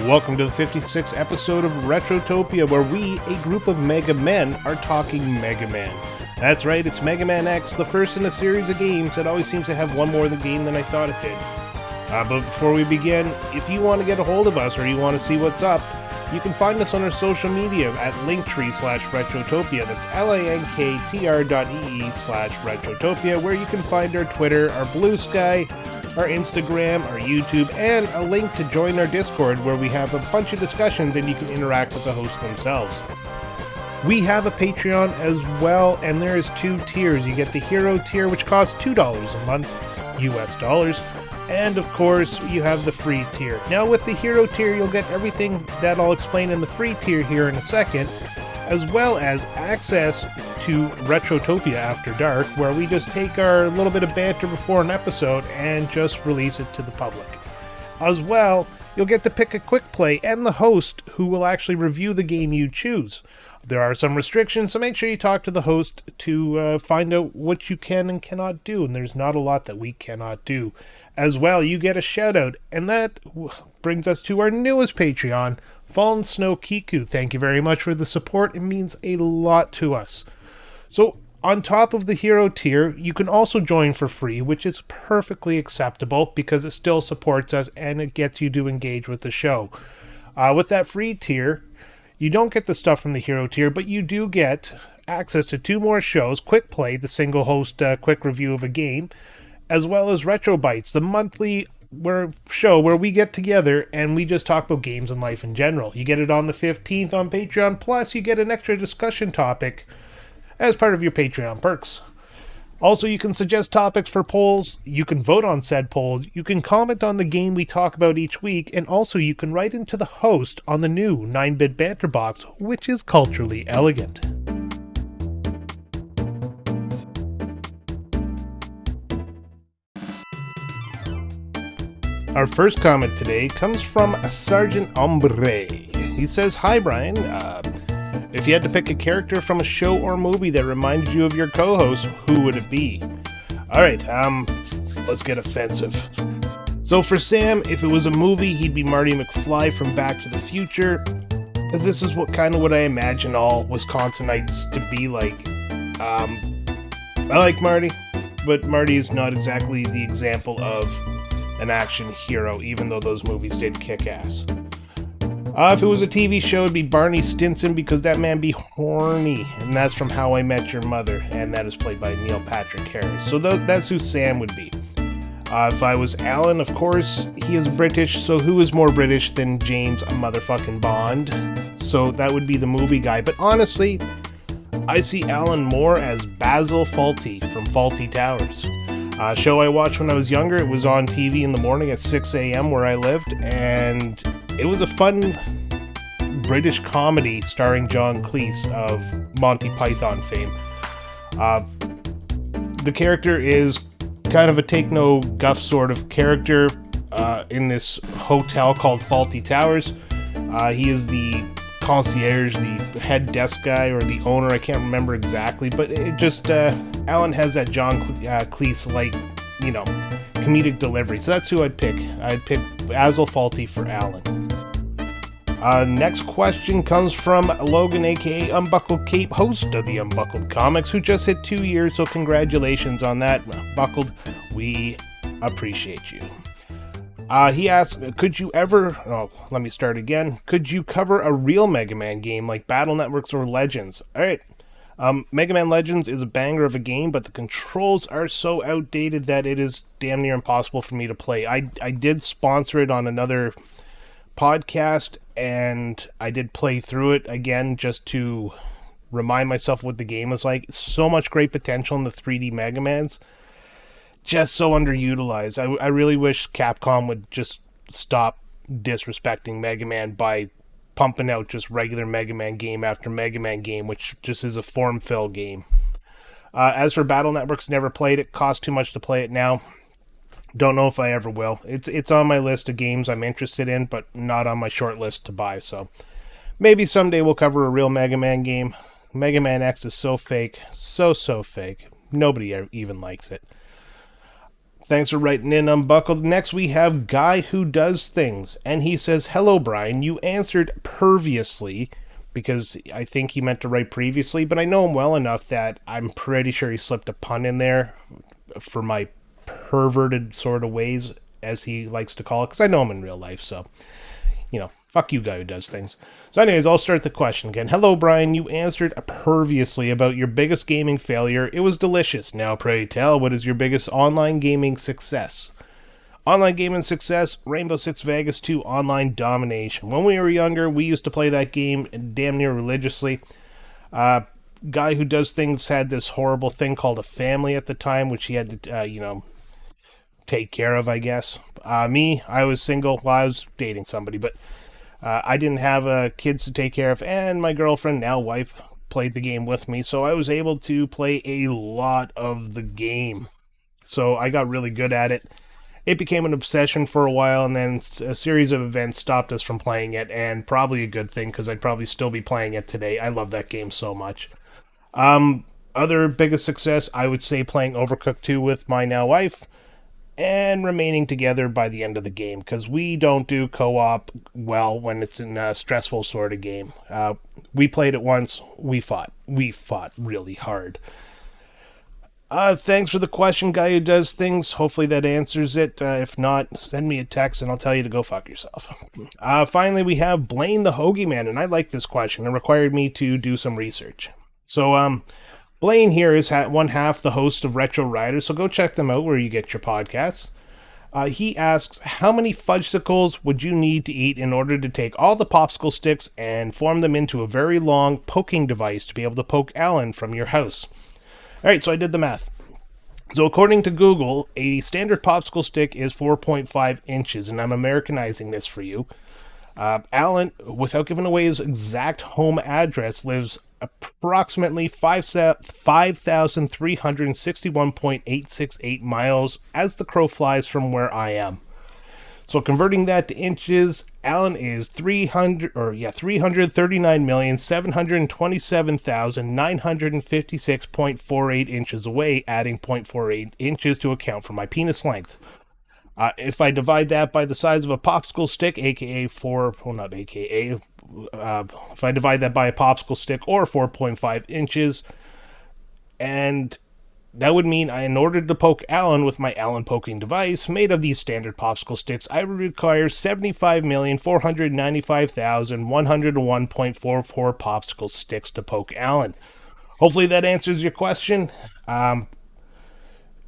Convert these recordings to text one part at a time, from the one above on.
Welcome to the 56th episode of Retrotopia, where we, a group of Mega Men, are talking Mega Man. That's right, it's Mega Man X, the first in a series of games that always seems to have one more game than I thought it did. But before we begin, if you want to get a hold of us or you want to see what's up, you can find us on our social media at linktree/Retrotopia. That's linktr.ee/Retrotopia, where you can find our Twitter, our Blue Sky, our Instagram, our YouTube, and a link to join our Discord, where we have a bunch of discussions and you can interact with the hosts themselves. We have a Patreon as well, and there is two tiers. You get the Hero tier, which costs $2 a month, US dollars, and of course, you have the free tier. Now, with the Hero tier, you'll get everything that I'll explain in the free tier here in a second, as well as access to Retrotopia After Dark, where we just take our little bit of banter before an episode and just release it to the public. As well, you'll get to pick a quick play and the host who will actually review the game you choose. There are some restrictions, so make sure you talk to the host to find out what you can and cannot do, and there's not a lot that we cannot do. As well, you get a shout out, and that brings us to our newest Patreon, Fallen Snow Kiku. Thank you very much for the support. It means a lot to us. So, on top of the Hero tier, you can also join for free, which is perfectly acceptable because it still supports us and it gets you to engage with the show. With that free tier, you don't get the stuff from the Hero tier, but you do get access to two more shows: Quick Play, the single host quick review of a game, as well as Retro Bites, the monthly show where we get together and we just talk about games and life in general. You get it on the 15th on Patreon, plus you get an extra discussion topic as part of your Patreon perks. Also, you can suggest topics for polls, you can vote on said polls, you can comment on the game we talk about each week, and also you can write into the host on the new 9-bit banter box, which is culturally elegant. Our first comment today comes from Sergeant Ombre. He says, "Hi Brian, if you had to pick a character from a show or movie that reminded you of your co-host, who would it be?" Alright, let's get offensive. So for Sam, if it was a movie, he'd be Marty McFly from Back to the Future, as this is what I imagine all Wisconsinites to be like. I like Marty, but Marty is not exactly the example of an action hero, even though those movies did kick ass. If it was a TV show, it'd be Barney Stinson, because that man be horny, and that's from How I Met Your Mother, and that is played by Neil Patrick Harris. So that's who Sam would be. If I was Alan, of course, he is British, so who is more British than James motherfucking Bond? So that would be the movie guy. But honestly, I see Alan more as Basil Fawlty from Fawlty Towers. Show I watched when I was younger. It was on TV in the morning at 6 a.m. where I lived, and it was a fun British comedy starring John Cleese of Monty Python fame. The character is kind of a take-no-guff sort of character in this hotel called Fawlty Towers. He is the concierge, the head desk guy, or the owner, I can't remember exactly, but it just, Alan has that John Cleese-like, comedic delivery, so that's who I'd pick. I'd pick Basil Fawlty for Alan. Next question comes from Logan, aka Unbuckled Cape, host of the Unbuckled Comics, who just hit 2 years, so congratulations on that. Buckled, we appreciate you. He asks, could you cover a real Mega Man game like Battle Networks or Legends? Alright, Mega Man Legends is a banger of a game, but the controls are so outdated that it is damn near impossible for me to play. I did sponsor it on another podcast, and I did play through it again just to remind myself what the game was like. So much great potential in the 3D Mega Mans. Just so underutilized. I really wish Capcom would just stop disrespecting Mega Man by pumping out just regular Mega Man game after Mega Man game, which just is a form fill game. As for Battle Networks, never played it. Cost too much to play it now. Don't know if I ever will. It's on my list of games I'm interested in, but not on my short list to buy. So maybe someday we'll cover a real Mega Man game. Mega Man X is so fake, so fake. Nobody even likes it. Thanks for writing in, Unbuckled. Next, we have Guy Who Does Things. And he says, "Hello, Brian. You answered perviously," because I think he meant to write previously, but I know him well enough that I'm pretty sure he slipped a pun in there for my perverted sort of ways, as he likes to call it, because I know him in real life, so, fuck you, Guy Who Does Things. So anyways, I'll start the question again. "Hello, Brian. You answered perviously about your biggest gaming failure. It was delicious. Now, pray tell, what is your biggest online gaming success?" Online gaming success, Rainbow Six Vegas 2 Online Domination. When we were younger, we used to play that game damn near religiously. Guy Who Does Things had this horrible thing called a family at the time, which he had to, take care of, I guess. Me, I was single. Well, I was dating somebody, but I didn't have kids to take care of, and my girlfriend, now wife, played the game with me, so I was able to play a lot of the game. So I got really good at it. It became an obsession for a while, and then a series of events stopped us from playing it, and probably a good thing, because I'd probably still be playing it today. I love that game so much. Other biggest success, I would say playing Overcooked 2 with my now wife, and remaining together by the end of the game, because we don't do co-op well when it's in a stressful sort of game. We played it once, we fought really hard. Thanks for the question, Guy Who Does Things. Hopefully that answers it. If not, send me a text and I'll tell you to go fuck yourself. Finally, we have Blaine the Hoagie Man, and I like this question. It required me to do some research. So, Blaine here is one half the host of Retro Riders, so go check them out where you get your podcasts. He asks, "How many fudgesicles would you need to eat in order to take all the popsicle sticks and form them into a very long poking device to be able to poke Alan from your house?" Alright, so I did the math. So according to Google, a standard popsicle stick is 4.5 inches, and I'm Americanizing this for you. Alan, without giving away his exact home address, lives approximately 5,361.868 miles as the crow flies from where I am. So converting that to inches, Alan is 339,727,956.48 inches away, adding 0.48 inches to account for my penis length. If I divide that by the size of a popsicle stick, if I divide that by a popsicle stick, or 4.5 inches, and that would mean in order to poke Alan with my Alan poking device made of these standard popsicle sticks, I would require 75,495,101.44 popsicle sticks to poke Alan. Hopefully that answers your question.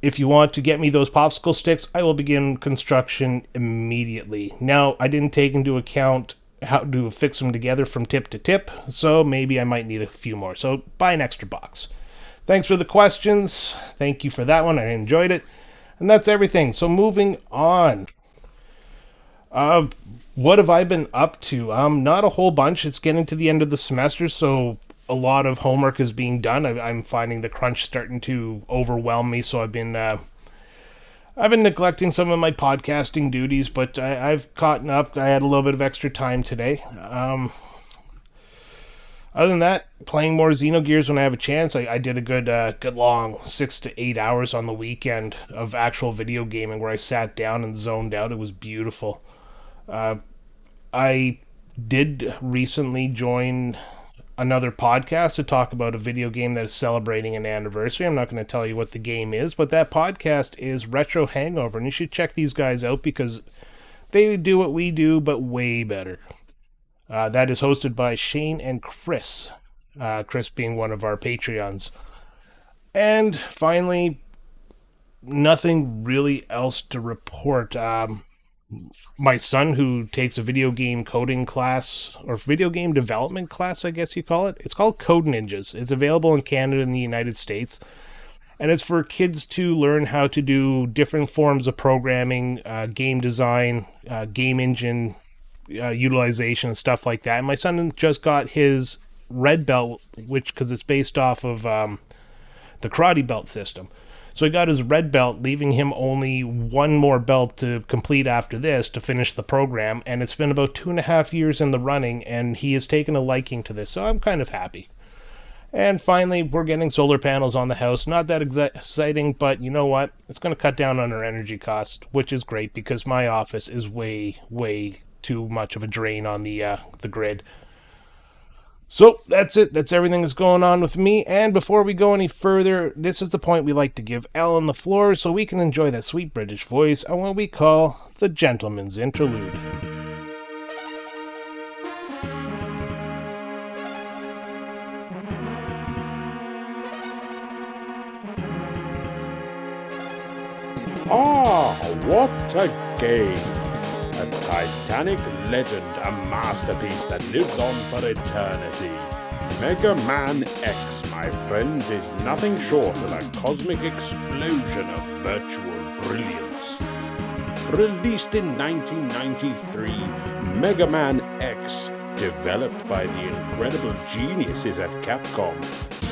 If you want to get me those popsicle sticks, I will begin construction immediately. Now, I didn't take into account how to fix them together from tip to tip, so maybe I might need a few more. So buy an extra box. Thanks for the questions. Thank you for that one. I enjoyed it. And that's everything. So moving on. What have I been up to? Not a whole bunch. It's getting to the end of the semester, so a lot of homework is being done. I'm finding the crunch starting to overwhelm me, so I've been neglecting some of my podcasting duties, but I've caught up. I had a little bit of extra time today. Other than that, playing more Xenogears when I have a chance. I did a good long 6 to 8 hours on the weekend of actual video gaming where I sat down and zoned out. It was beautiful. I did recently join another podcast to talk about a video game that is celebrating an anniversary. I'm not going to tell you what the game is, but that podcast is Retro Hangover, and you should check these guys out because they do what we do, but way better. That is hosted by Shane and Chris. Chris being one of our Patreons. And finally, nothing really else to report. My son, who takes a video game coding class, or video game development class, I guess you call it. It's called Code Ninjas. It's available in Canada and the United States. And it's for kids to learn how to do different forms of programming, game design, game engine utilization and stuff like that. And my son just got his red belt, because it's based off of the karate belt system. So he got his red belt, leaving him only one more belt to complete after this to finish the program. And it's been about 2.5 years in the running, and he has taken a liking to this. So I'm kind of happy. And finally, we're getting solar panels on the house. Not that exciting, but you know what? It's going to cut down on our energy cost, which is great because my office is way, way too much of a drain on the grid. So that's it. That's everything that's going on with me. And before we go any further, this is the point we like to give Alan the floor so we can enjoy that sweet British voice on what we call the Gentleman's Interlude. Ah, what a game! A titanic legend, a masterpiece that lives on for eternity. Mega Man X, my friend, is nothing short of a cosmic explosion of virtual brilliance. Released in 1993, Mega Man X, developed by the incredible geniuses at Capcom.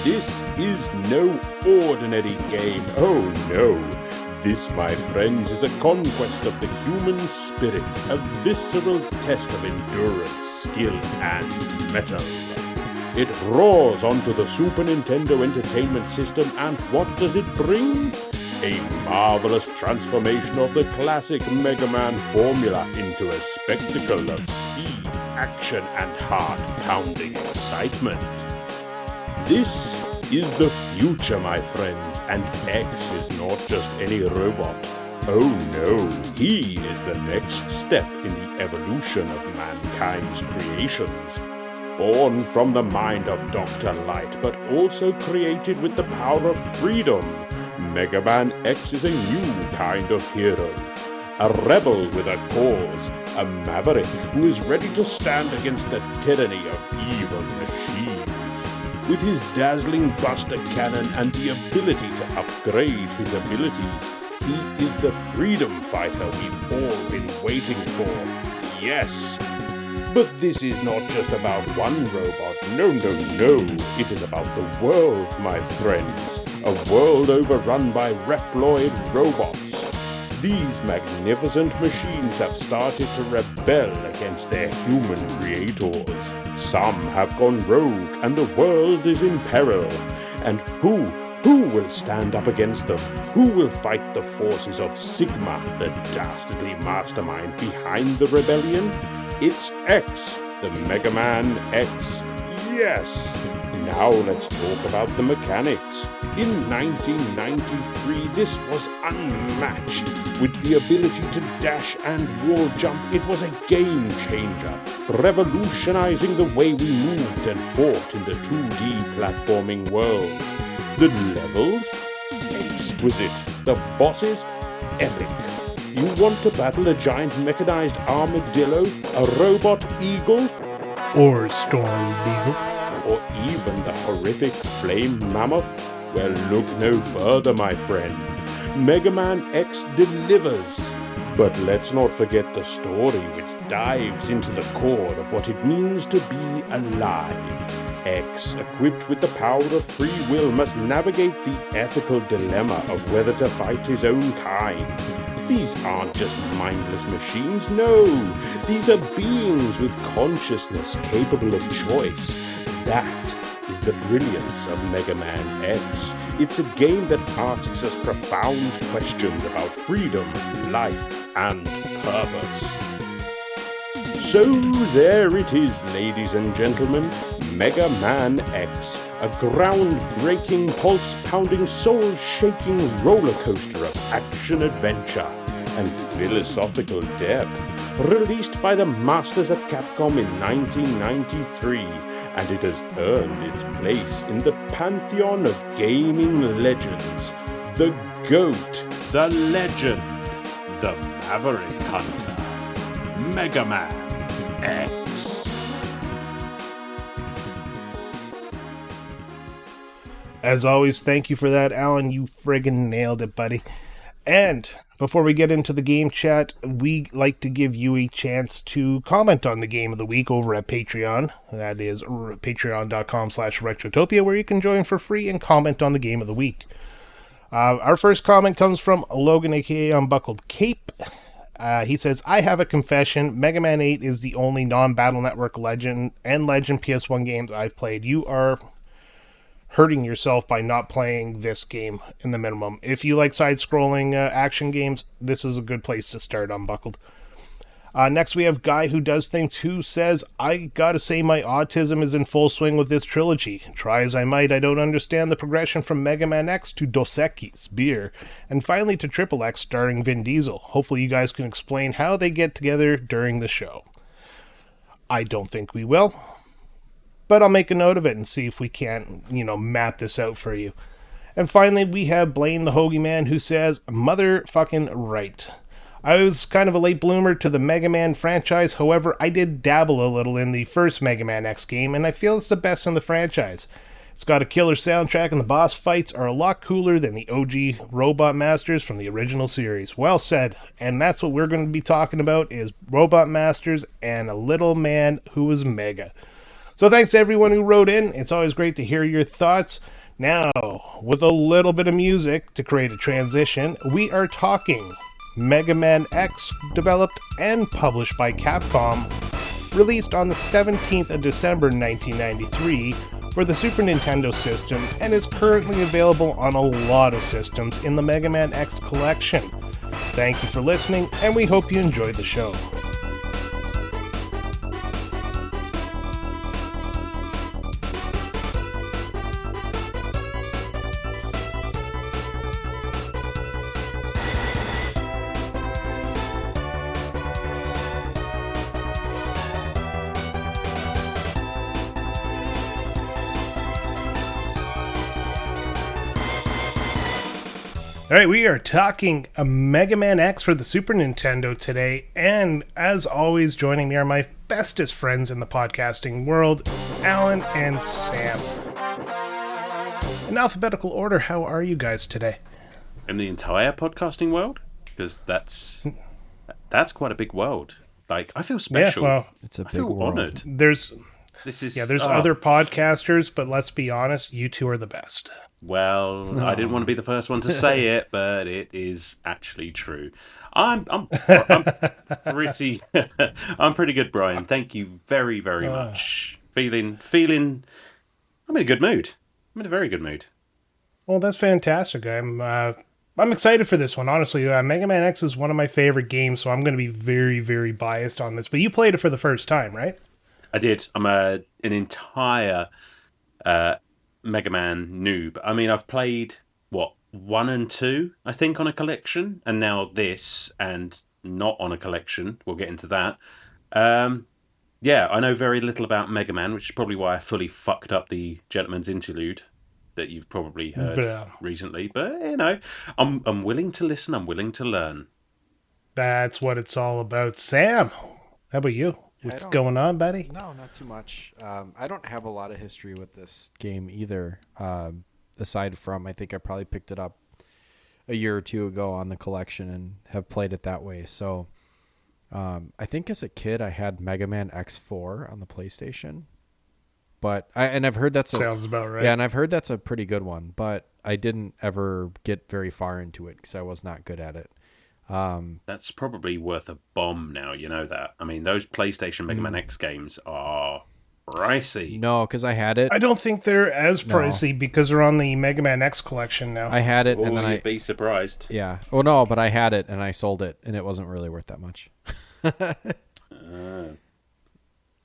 This is no ordinary game, oh no. This, my friends, is a conquest of the human spirit, a visceral test of endurance, skill, and mettle. It roars onto the Super Nintendo Entertainment System, and what does it bring? A marvelous transformation of the classic Mega Man formula into a spectacle of speed, action, and heart-pounding excitement. This is the future, my friends, and X is not just any robot. Oh no, he is the next step in the evolution of mankind's creations. Born from the mind of Dr. Light, but also created with the power of freedom, Mega Man X is a new kind of hero. A rebel with a cause, a maverick who is ready to stand against the tyranny of evil machines. With his dazzling Buster Cannon and the ability to upgrade his abilities, he is the freedom fighter we've all been waiting for. Yes! But this is not just about one robot. No. It is about the world, my friends. A world overrun by Reploid robots. These magnificent machines have started to rebel against their human creators. Some have gone rogue, and the world is in peril. And who will stand up against them? Who will fight the forces of Sigma, the dastardly mastermind behind the rebellion? It's X, the Mega Man X. Yes! Now let's talk about the mechanics. In 1993, this was unmatched. With the ability to dash and wall jump, it was a game changer, revolutionizing the way we moved and fought in the 2D platforming world. The levels? Exquisite. The bosses? Epic. You want to battle a giant mechanized armadillo, a robot eagle, Or Storm Beagle, or even the horrific flame mammoth? Well, look no further, my friend. Mega Man X delivers. But let's not forget the story, which dives into the core of what it means to be alive. X, equipped with the power of free will, must navigate the ethical dilemma of whether to fight his own kind. These aren't just mindless machines, no. These are beings with consciousness capable of choice. That is the brilliance of Mega Man X. It's a game that asks us profound questions about freedom, life, and purpose. So there it is, ladies and gentlemen, Mega Man X, a groundbreaking, pulse-pounding, soul-shaking roller coaster of action-adventure and philosophical depth, released by the masters at Capcom in 1993, and it has earned its place in the pantheon of gaming legends. The GOAT, the legend, the Maverick Hunter, Mega Man X. As always, thank you for that, Alan. You friggin' nailed it, buddy. And before we get into the game chat, we like to give you a chance to comment on the game of the week over at Patreon. That is patreon.com/Retrotopia, where you can join for free and comment on the game of the week. Our first comment comes from Logan, aka Unbuckled Cape. He says, I have a confession. Mega Man 8 is the only non-Battle Network Legend PS1 games I've played. You are hurting yourself by not playing this game in the minimum. If you like side-scrolling action games, this is a good place to start, Unbuckled. Next, we have Guy Who Does Things, who says, I gotta say my autism is in full swing with this trilogy. Try as I might, I don't understand the progression from Mega Man X to Dos Equis, Beer, and finally to Triple X starring Vin Diesel. Hopefully you guys can explain how they get together during the show. I don't think we will, but I'll make a note of it and see if we can't, map this out for you. And finally, we have Blaine the Hoagie Man, who says, motherfucking right. I was kind of a late bloomer to the Mega Man franchise, however, I did dabble a little in the first Mega Man X game, and I feel it's the best in the franchise. It's got a killer soundtrack, and the boss fights are a lot cooler than the OG Robot Masters from the original series. Well said, and that's what we're going to be talking about, is Robot Masters and a little man who was mega. So thanks to everyone who wrote in. It's always great to hear your thoughts. Now, with a little bit of music to create a transition, we are talking Mega Man X, developed and published by Capcom, released on the 17th of December 1993 for the Super Nintendo system, and is currently available on a lot of systems in the Mega Man X collection. Thank you for listening, and we hope you enjoyed the show. Alright, we are talking a Mega Man X for the Super Nintendo today, and as always, joining me are my bestest friends in the podcasting world, Alan and Sam. In alphabetical order, how are you guys today? In the entire podcasting world? Because that's quite a big world. Like, I feel special. Yeah, well, it's a I big feel world. honored. There's other podcasters, but let's be honest, you two are the best. Well, I didn't want to be the first one to say it, but it is actually true. I'm pretty I'm pretty good, Brian. Thank you very, very much. Feeling I'm in a good mood. I'm in a very good mood. Well, that's fantastic. I'm excited for this one, honestly. Mega Man X is one of my favorite games, so I'm going to be very, very biased on this. But you played it for the first time, right? I did. I'm an entire Mega Man noob. I mean, I've played, 1 and 2, I think, on a collection, and now this, and not on a collection. We'll get into that. Yeah, I know very little about Mega Man, which is probably why I fully fucked up the Gentleman's Interlude that you've probably heard recently. But, I'm willing to listen. I'm willing to learn. That's what it's all about. Sam, how about you? What's going on, buddy? No, not too much. I don't have a lot of history with this game either. Aside from, I think I probably picked it up a year or two ago on the collection and have played it that way. So I think as a kid I had Mega Man X4 on the PlayStation. I've heard that's sounds about right. Yeah, and I've heard that's a pretty good one, but I didn't ever get very far into it because I was not good at it. That's probably worth a bomb now, you know that. I mean, those PlayStation Mega Man X games are pricey. No, because I had it. I don't think they're as pricey because they're on the Mega Man X collection now. I had it, and then you'd be surprised. Yeah. Oh no, but I had it and I sold it, and it wasn't really worth that much.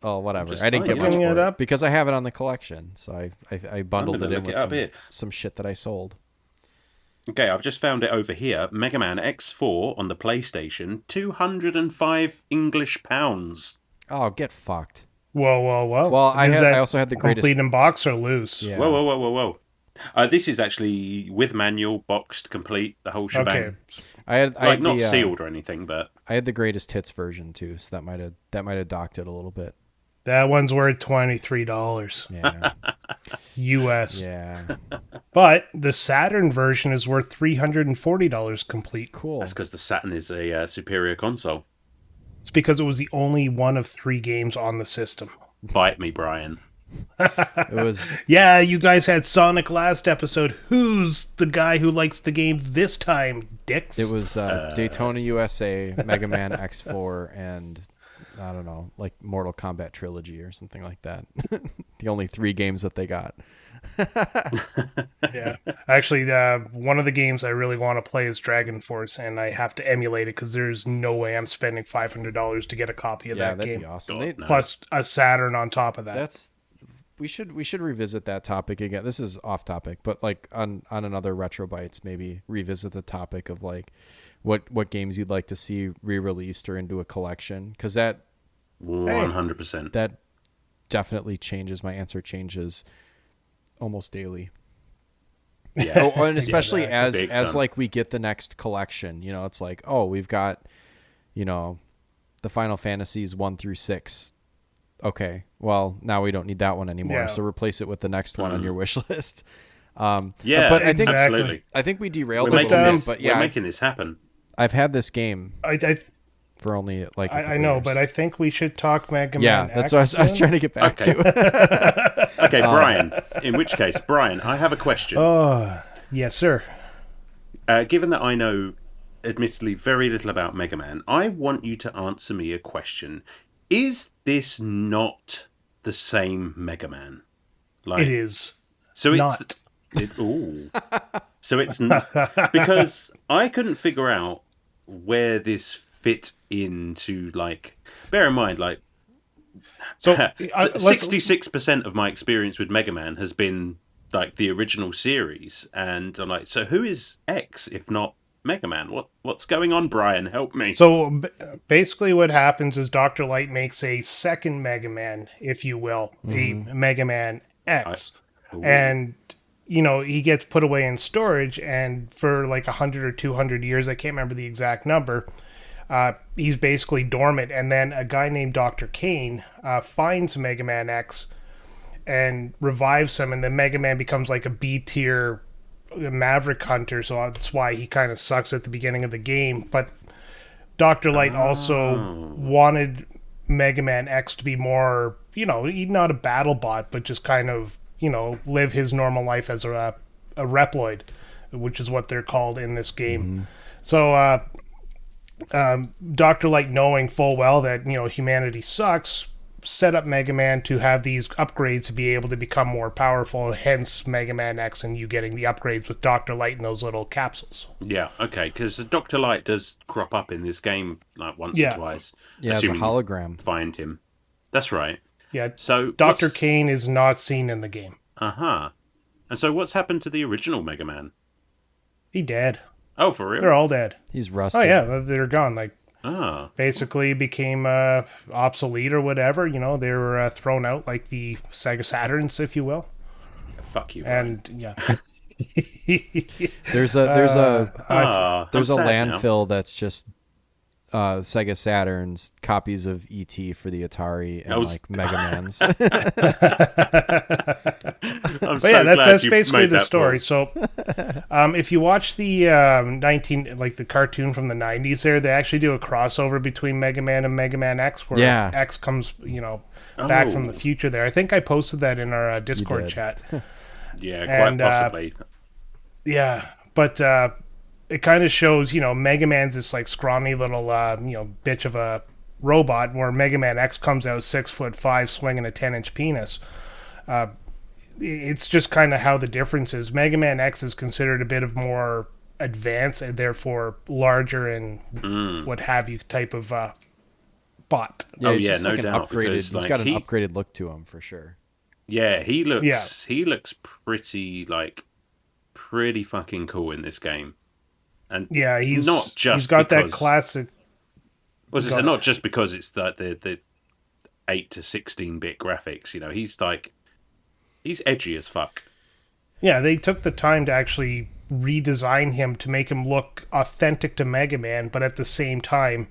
Oh, whatever. I didn't get much for it because I have it on the collection, so I bundled it in with some shit that I sold. Okay, I've just found it over here. Mega Man X4 on the PlayStation, £205 English pounds. Oh, get fucked. Whoa. Well, I also had the greatest... Complete in box or loose? Yeah. Whoa. This is actually with manual, boxed, complete, the whole shebang. Okay. I had not sealed or anything, but... I had the greatest hits version, too, so that might have docked it a little bit. That one's worth $23. Yeah. US. Yeah. But the Saturn version is worth $340 complete. Cool. That's because the Saturn is a superior console. It's because it was the only one of 3 games on the system. Bite me, Brian. It was. Yeah, you guys had Sonic last episode. Who's the guy who likes the game this time, dicks? It was Daytona USA, Mega Man X4, and I don't know, like Mortal Kombat trilogy or something like that. The only 3 games that they got. Yeah, actually, one of the games I really want to play is Dragon Force, and I have to emulate it because there's no way I'm spending $500 to get a copy of that that'd game. be awesome. God, no. Plus a Saturn on top of that. We should revisit that topic again. This is off topic, but like on another Retro Bites, maybe revisit the topic of like what games you'd like to see re-released or into a collection, because that 100%. that definitely changes. My answer changes almost daily. Yeah. Oh, and especially Yeah, big as time. like we get the next collection, you know, it's like, oh, we've got, you know, the Final Fantasies 1 through 6. Okay, well, now we don't need that one anymore, Yeah. so replace it with the next one on your wish list. Yeah, but I think absolutely. I think we derailed We're a making little this. bit, but yeah, We're making this happen. I've had this game I for only like a I couple know, years. but I think we should talk Mega yeah, Man that's X what I was soon. trying to get back Okay. to. Okay, Brian. In which case, Brian, I have a question. Oh, yes, sir. Given that I know, admittedly, very little about Mega Man, I want you to answer me a question. Is this not the same Mega Man? Like, It is So it's not. Ooh. So it's not, because I couldn't figure out where this fit into, like, bear in mind, like, So 66% of my experience with Mega Man has been like the original series, and I'm like, so who is X if not Mega Man? What's going on, Brian? Help me. Basically what happens is Dr. Light makes a second Mega Man, if you will, a Mega Man X. And, you know, he gets put away in storage, and for like 100 or 200 years, I can't remember the exact number, he's basically dormant. And then a guy named Dr. Kane finds Mega Man X and revives him, and then Mega Man becomes like a B-tier Maverick hunter, so that's why he kind of sucks at the beginning of the game. But Dr. Light also wanted Mega Man X to be more, you know, not a battle bot, but just kind of, you know, live his normal life as a Reploid, which is what they're called in this game. So Dr. Light, knowing full well that, you know, humanity sucks, set up Mega Man to have these upgrades to be able to become more powerful, hence Mega Man X and you getting the upgrades with Dr. Light in those little capsules. Yeah, okay, because Dr. Light does crop up in this game like once or twice. Yeah, as a assuming you hologram. find him. That's right. Yeah, So Dr. Kane is not seen in the game. Uh-huh. And so what's happened to the original Mega Man? He dead. Oh, for real? They're all dead. He's rusty. Oh yeah, they're gone. Like, Ah. basically became obsolete or whatever. You know, they were thrown out like the Sega Saturns, if you will. Fuck you, Brian. And yeah, There's a I'm sad now. landfill that's just Sega Saturn's copies of E.T. for the Atari and like Mega Man's. I'm but so yeah, glad that's you basically made the that story. point. So, if you watch the the cartoon from the 90s, they actually do a crossover between Mega Man and Mega Man X, where Yeah. X comes, back from the Oh. future. There, I think I posted that in our Discord did. chat. Yeah, quite And, possibly. Yeah, but it kind of shows, Mega Man's this like scrawny little, bitch of a robot, where Mega Man X comes out 6'5", swinging a 10-inch penis. It's just kind of how the difference is. Mega Man X is considered a bit of more advanced and therefore larger and what have you type of bot. Yeah, Oh, he's yeah, just no like an doubt, upgraded. because, He's like, got an he- upgraded look to him for sure. Yeah, he looks pretty fucking cool in this game. And Yeah, he's not just he's got that because- classic. was Go it ahead. not just because it's the 8 to 16-bit graphics, he's edgy as fuck. Yeah, they took the time to actually redesign him to make him look authentic to Mega Man, but at the same time,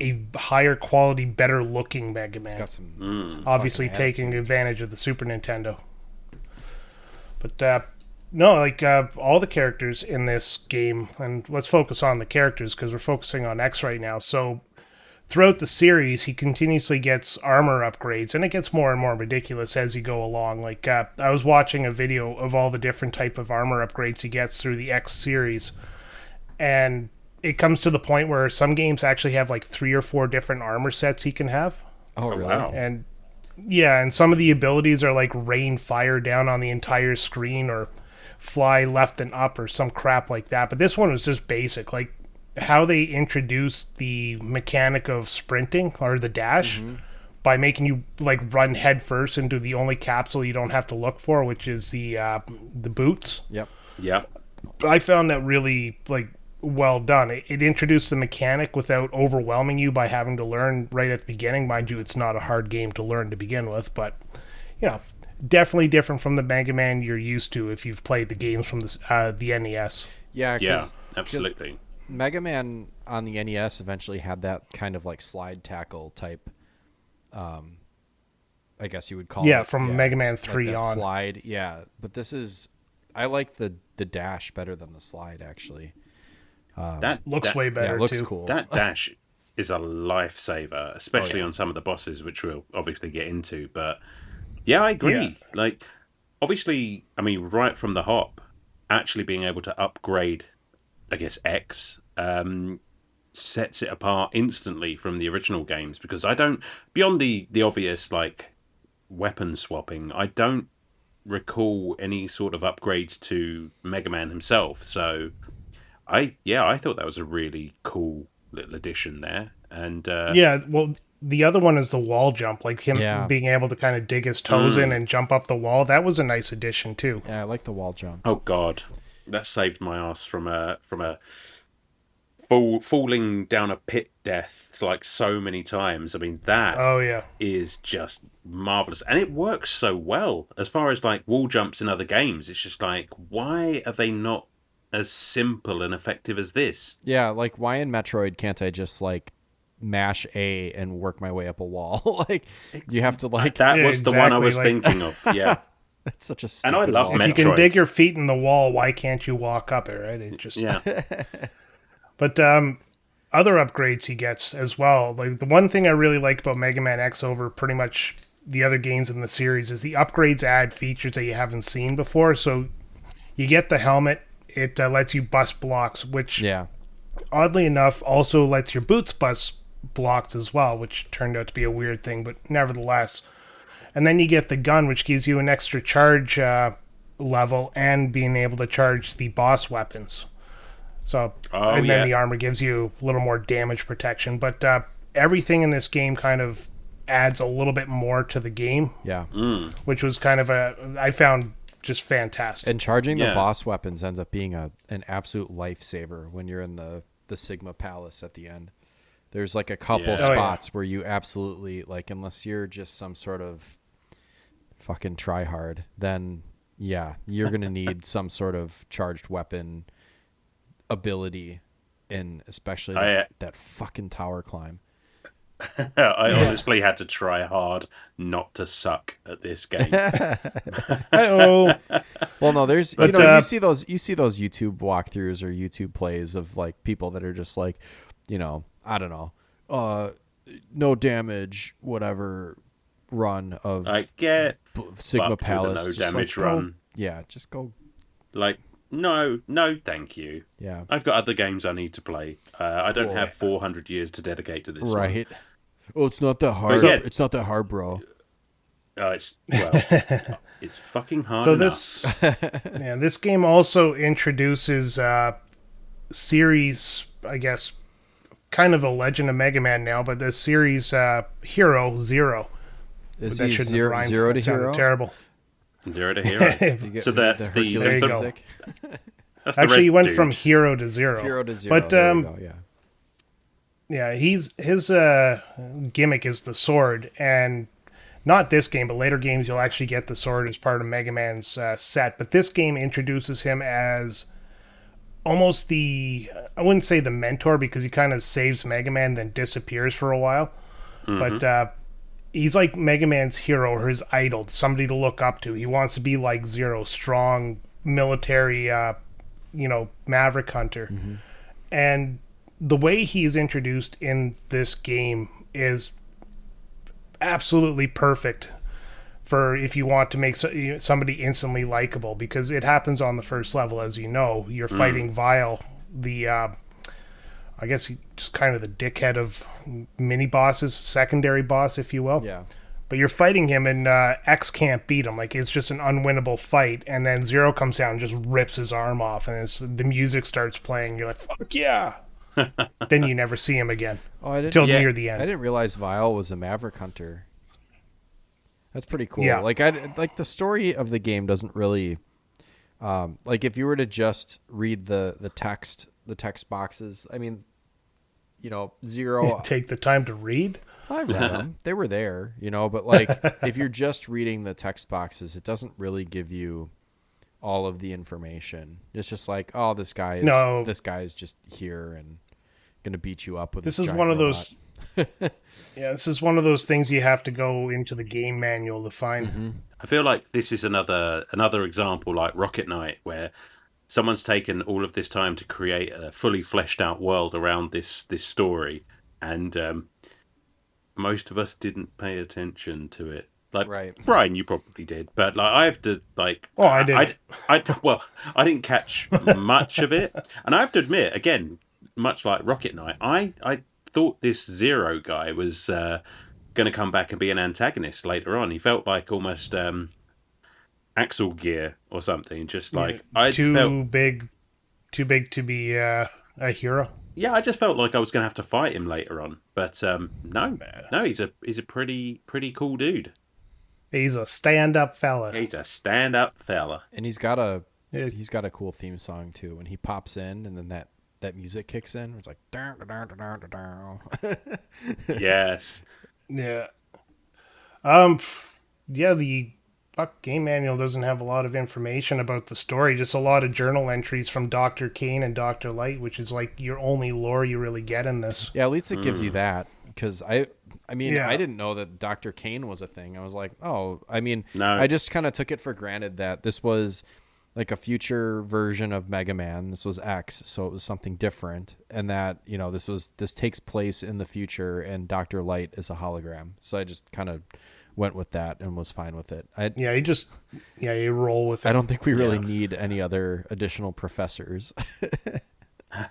a higher quality, better looking Mega Man. He's got some Obviously fucking taking attitude. advantage of the Super Nintendo. But no, all the characters in this game, and let's focus on the characters because we're focusing on X right now. So throughout the series, he continuously gets armor upgrades, and it gets more and more ridiculous as you go along. Like, I was watching a video of all the different type of armor upgrades he gets through the X series, and it comes to the point where some games actually have like 3 or 4 different armor sets he can have. Oh, really? Wow. And yeah, and some of the abilities are like rain fire down on the entire screen or fly left and up or some crap like that. But this one was just basic. Like how they introduced the mechanic of sprinting or the dash by making you like run head first into the only capsule you don't have to look for, which is the boots. Yep. Yeah. I found that really like well done. It introduced the mechanic without overwhelming you by having to learn right at the beginning. Mind you, it's not a hard game to learn to begin with, but you know, definitely different from the Mega Man you're used to if you've played the games from the NES. Yeah, Yeah, absolutely. Mega Man on the NES eventually had that kind of like slide tackle type, I guess you would call it. Yeah, from Mega Man 3 like that on. slide, yeah. But this is, I like the dash better than the slide, actually. Looks way better, yeah, it looks too. cool. That dash is a lifesaver, especially on some of the bosses, which we'll obviously get into. But yeah, I agree. Yeah. Like, obviously, I mean, right from the hop, actually being able to upgrade, I guess, X sets it apart instantly from the original games, because I don't, beyond the obvious, like, weapon swapping, I don't recall any sort of upgrades to Mega Man himself. So I thought that was a really cool little addition there. And Yeah, well, the other one is the wall jump, like him being able to kind of dig his toes in and jump up the wall. That was a nice addition too. Yeah, I like the wall jump. oh god, that saved my ass from a falling down a pit death like so many times. I mean, that Oh yeah. is just marvelous, and it works so well as far as like wall jumps in other games. It's just like, why are they not as simple and effective as this? Yeah, like why in Metroid can't I just like mash A and work my way up a wall? Like you have to like That was the one I exactly, was like- thinking of. Yeah. That's such a And I stupid love wall. If you can Metroid. dig your feet in the wall, why can't you walk up it, right? It just Yeah. But other upgrades he gets as well. Like the one thing I really like about Mega Man X over pretty much the other games in the series is the upgrades add features that you haven't seen before. So you get the helmet. It lets you bust blocks, which oddly enough also lets your boots bust blocks as well, which turned out to be a weird thing, but nevertheless. And then you get the gun, which gives you an extra charge level and being able to charge the boss weapons. So, and then the armor gives you a little more damage protection. But everything in this game kind of adds a little bit more to the game. Yeah. Which was kind of I found just fantastic. And charging the boss weapons ends up being an absolute lifesaver when you're in the Sigma Palace at the end. There's like a couple spots where you absolutely, like, unless you're just some sort of fucking tryhard, then you're going to need some sort of charged weapon ability, in especially that fucking tower climb. I honestly had to try hard not to suck at this game. Oh, Well, no, there's But, you see those YouTube walkthroughs or YouTube plays of like people that are just like, I don't know, no damage, whatever run of I get Sigma fucked with a Palace. no Just damage like, go- run. Yeah, just go. Like, no, thank you. Yeah. I've got other games I need to play. I don't Cool. have 400 years to dedicate to this one. Right. Oh, it's not that hard. yeah. It's not that hard, bro. It's it's fucking hard so enough. this game also introduces series, I guess, kind of a Legend of Mega Man now, but the series Hero Zero. Is That he shouldn't have zero, rhymed. zero to That sounded hero? terrible. 0 to hero. You get- So you get that's the the Hercules There you go. music. that's the Actually, red he went dude. from Hero to Zero. Hero to zero. But there we go, yeah. yeah, his gimmick is the sword, and not this game, but later games you'll actually get the sword as part of Mega Man's set. But this game introduces him as almost I wouldn't say the mentor, because he kind of saves Mega Man then disappears for a while. But he's like Mega Man's hero or his idol, somebody to look up to. He wants to be like Zero, strong military, maverick hunter. And the way he's introduced in this game is absolutely perfect for if you want to make somebody instantly likable, because it happens on the first level. As you know, you're fighting Vile, the I guess he's just kind of the dickhead of mini bosses, secondary boss, if you will. Yeah. But you're fighting him, and X can't beat him. Like, it's just an unwinnable fight. And then Zero comes down and just rips his arm off, and the music starts playing. You're like, fuck yeah. Then you never see him again. Oh, I didn't. Till Yeah. near the end. I didn't realize Vile was a Maverick hunter. That's pretty cool. Yeah. Like the story of the game doesn't really, like if you were to just read the text boxes. I mean, Zero. Take the time to read. I read them. They were there, But like, if you're just reading the text boxes, it doesn't really give you all of the information. It's just like, oh, this guy is just here and gonna beat you up with. This is one of those. Yeah, this is one of those things you have to go into the game manual to find. Mm-hmm. I feel like this is another example, like Rocket Knight, where someone's taken all of this time to create a fully fleshed out world around this story, and most of us didn't pay attention to it. Like, Right. Brian, you probably did, but like I have to like. Oh, I did. I didn't catch much of it, and I have to admit, again, much like Rocket Knight, I thought this Zero guy was going to come back and be an antagonist later on. He felt like almost Axel Gear or something. Just like too big to be a hero. Yeah, I just felt like I was going to have to fight him later on, but no, he's a pretty cool dude. He's a stand-up fella. He's a stand-up fella, And he's got a cool theme song too. When he pops in, and then that music kicks in, it's like dun, dun, dun, dun, dun, dun. Yes. Yeah. Yeah, the game manual doesn't have a lot of information about the story, just a lot of journal entries from Dr. Kane and Dr. Light, which is like your only lore you really get in this. Yeah, at least it gives you that, because I mean, Yeah. I didn't know that Dr. Kane was a thing. I was like, oh, I mean, No. I just kind of took it for granted that this was like a future version of Mega Man. This was X, so it was something different, and that this takes place in the future, and Dr. Light is a hologram. So I just kind of went with that and was fine with it. You roll with it. I don't think we really need any other additional professors.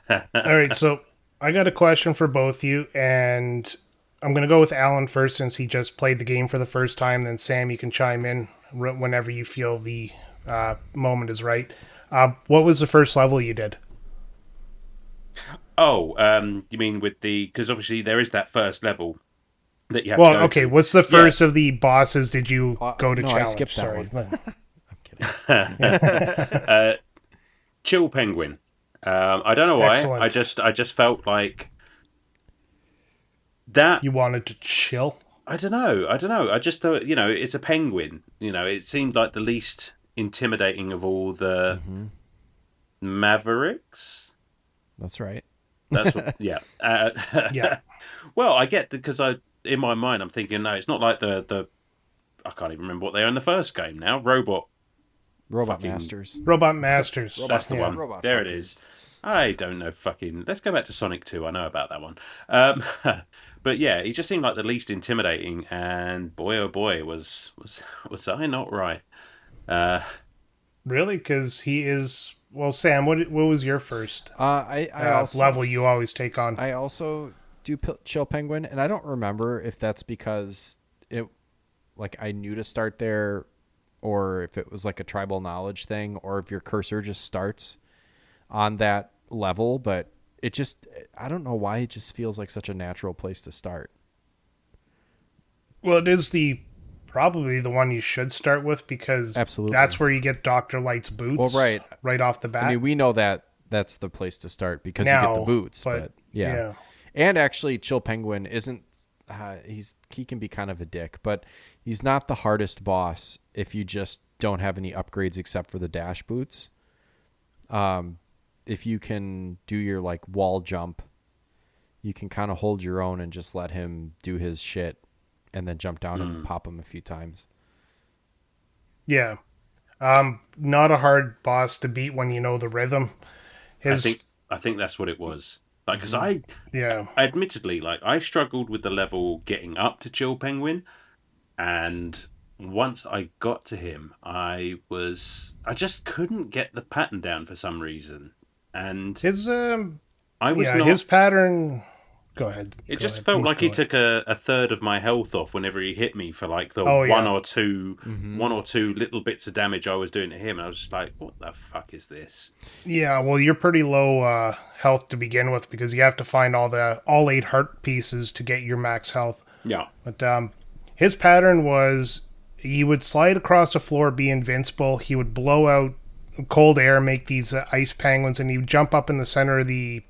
All right, so I got a question for both you, and I'm going to go with Alan first since he just played the game for the first time. Then Sam, you can chime in whenever you feel the moment is right. What was the first level you did? Oh, you mean with because obviously there is that first level that you have Well, to go okay, through. what's the first of the bosses did you go to no, challenge? I skipped that Sorry. one. I'm kidding. Chill Penguin. I don't know why. Excellent. I just felt like that. You wanted to chill? I don't know. I just thought, it's a penguin. It seemed like the least intimidating of all the Mavericks. That's right. That's what, yeah. Yeah. Well, I get because in my mind I'm thinking, no, it's not like the I can't even remember what they are in the first game now. Robot fucking- Masters. Robot Masters. That's the Yeah. one. Robot There it fuckers. is. I don't know let's go back to Sonic 2. I know about that one. But yeah, he just seemed like the least intimidating, and boy oh boy was I not right. Really? Because he is... Well, Sam, what was your first I also level you always take on? I also do Chill Penguin, and I don't remember if that's because I knew to start there, or if it was like a tribal knowledge thing, or if your cursor just starts on that level. But I don't know why it just feels like such a natural place to start. Well, it is probably the one you should start with, because Absolutely. that's where you get Dr. Light's boots. Well, right off the bat. I mean, we know that that's the place to start because you get the boots, but yeah. And actually, Chill Penguin isn't. He can be kind of a dick, but he's not the hardest boss if you just don't have any upgrades except for the dash boots. If you can do your wall jump, you can kind of hold your own and just let him do his shit, and then jump down and pop him a few times. Yeah. Not a hard boss to beat when you know the rhythm. I think that's what it was. Because I admittedly, I struggled with the level getting up to Chill Penguin, and once I got to him, I just couldn't get the pattern down for some reason, and His I I was Yeah, not. his pattern. Go ahead. It Go just ahead. felt Please like go he ahead. took a third of my health off whenever he hit me for like the Oh, one yeah. or two Mm-hmm. one or two little bits of damage I was doing to him. And I was just like, what the fuck is this? Yeah, well, you're pretty low health to begin with because you have to find all 8 heart pieces to get your max health. Yeah. But his pattern was he would slide across the floor, be invincible. He would blow out cold air, make these ice penguins, and he would jump up in the center of the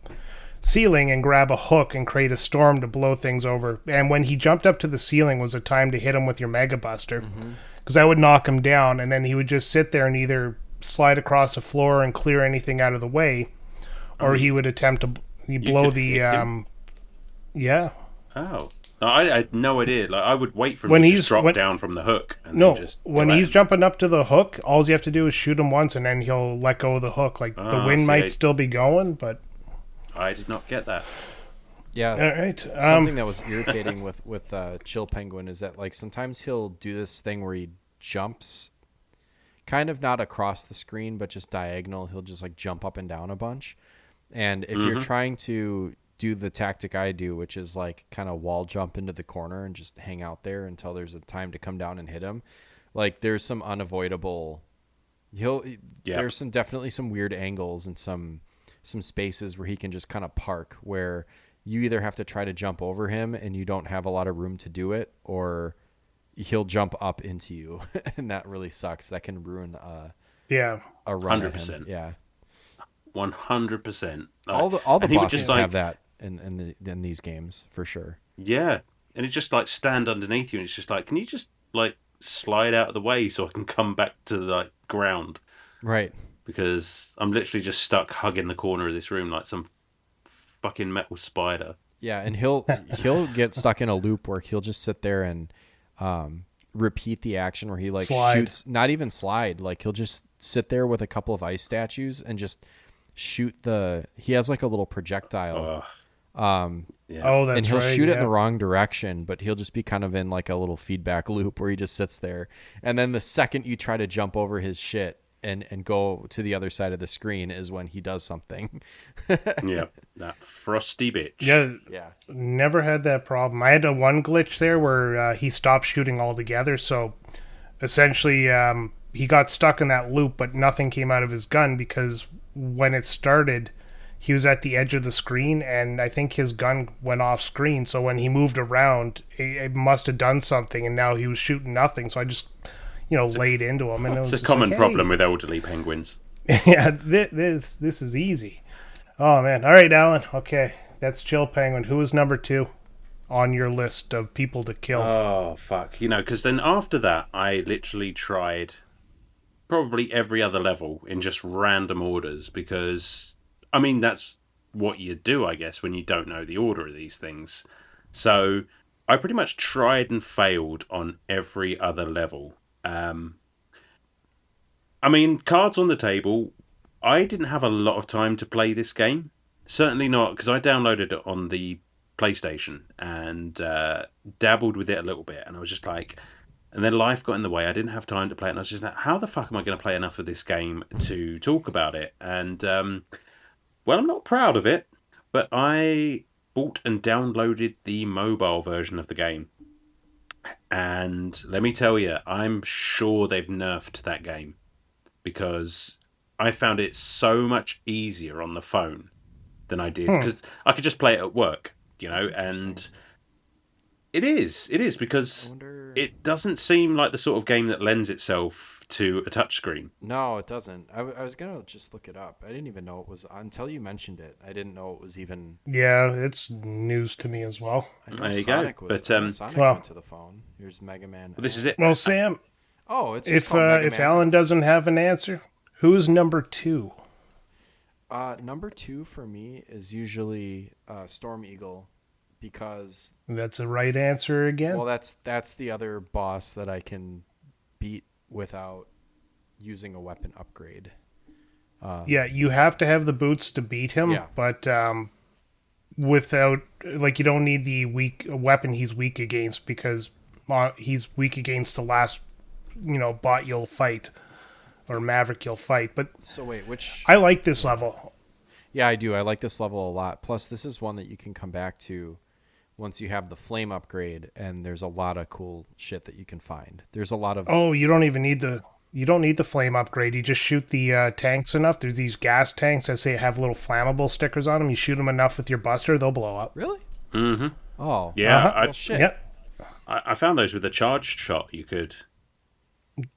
ceiling and grab a hook and create a storm to blow things over. And when he jumped up to the ceiling was a time to hit him with your Mega Buster, because that would knock him down, and then he would just sit there and either slide across the floor and clear anything out of the way, or he would attempt to blow could the hit him? yeah. Oh. No, I had no idea. Like I would wait for him When to he's- just drop when- down from the hook and No, then just when go at he's him. jumping up to the hook, all you have to do is shoot him once, and then he'll let go of the hook. Like the Ah, wind see, might I- still be going, but I did not get that. Yeah. all right. Something that was irritating with Chill Penguin is that like sometimes he'll do this thing where he jumps, kind of not across the screen but just diagonal. He'll just like jump up and down a bunch, and if you're trying to do the tactic I do, which is like kind of wall jump into the corner and just hang out there until there's a time to come down and hit him, like there's some unavoidable. There's definitely some weird angles and some spaces where he can just kind of park where you either have to try to jump over him and you don't have a lot of room to do it, or he'll jump up into you, and that really sucks. That can ruin Yeah. a run. 100%. At him. Yeah. 100%. All the And he would bosses just, like, have that in these games for sure. Yeah, and it just like stand underneath you, and it's just like, can you just like slide out of the way so I can come back to the like ground? Right. Because I'm literally just stuck hugging the corner of this room like some fucking metal spider. Yeah, and he'll get stuck in a loop where he'll just sit there and repeat the action where he like shoots, not even slide, like he'll just sit there with a couple of ice statues and just shoot he has like a little projectile. Yeah. Oh, that's and he'll right. shoot it in the wrong direction, but he'll just be kind of in like a little feedback loop where he just sits there. And then the second you try to jump over his shit and go to the other side of the screen is when he does something. Yeah, that frosty bitch. Yeah. Never had that problem. I had one glitch there where he stopped shooting altogether. So essentially, he got stuck in that loop, but nothing came out of his gun because when it started, he was at the edge of the screen, and I think his gun went off screen. So when he moved around, it must have done something, and now he was shooting nothing. So I just, laid into him. And it was It's a just common like, problem hey. with elderly penguins. Yeah, this is easy. Oh, man. All right, Alan. Okay, that's Chill Penguin. Who is number 2 on your list of people to kill? Oh, fuck. Because then after that, I literally tried probably every other level in just random orders because, I mean, that's what you do, I guess, when you don't know the order of these things. So I pretty much tried and failed on every other level. I mean, cards on the table, I didn't have a lot of time to play this game. Certainly not, because I downloaded it on the PlayStation and dabbled with it a little bit. And I was just like, and then life got in the way. I didn't have time to play it. And I was just like, how the fuck am I going to play enough of this game to talk about it? And, well, I'm not proud of it, but I bought and downloaded the mobile version of the game. And let me tell you, I'm sure they've nerfed that game because I found it so much easier on the phone than I did because I could just play it at work, and it is because it doesn't seem like the sort of game that lends itself to a touchscreen. No, it doesn't. I was going to just look it up. I didn't even know it was, until you mentioned it. I didn't know it was even. Yeah, it's news to me as well. I know There you Sonic go. Was, But, I know Sonic well- went to the phone. Here's Mega Man. This is it. Well, Sam, It's if called Mega if Man Alan X. doesn't have an answer, who's number 2? Number 2 for me is usually Storm Eagle, because That's a right answer again. well, that's the other boss that I can beat without using a weapon upgrade. Yeah, you have to have the boots to beat him, Yeah. but without, like, you don't need the weapon he's weak against because he's weak against the last, bot you'll fight or Maverick you'll fight. But So wait, which? I like this level. Yeah, I do. I like this level a lot. Plus, this is one that you can come back to once you have the flame upgrade, and there's a lot of cool shit that you can find. There's a lot of Oh, you don't even need the flame upgrade. You just shoot the tanks enough. There's these gas tanks that say have little flammable stickers on them. You shoot them enough with your buster, they'll blow up. Really? Mm-hmm. Oh, Yeah, well, shit. Yep. I found those with a charged shot. You could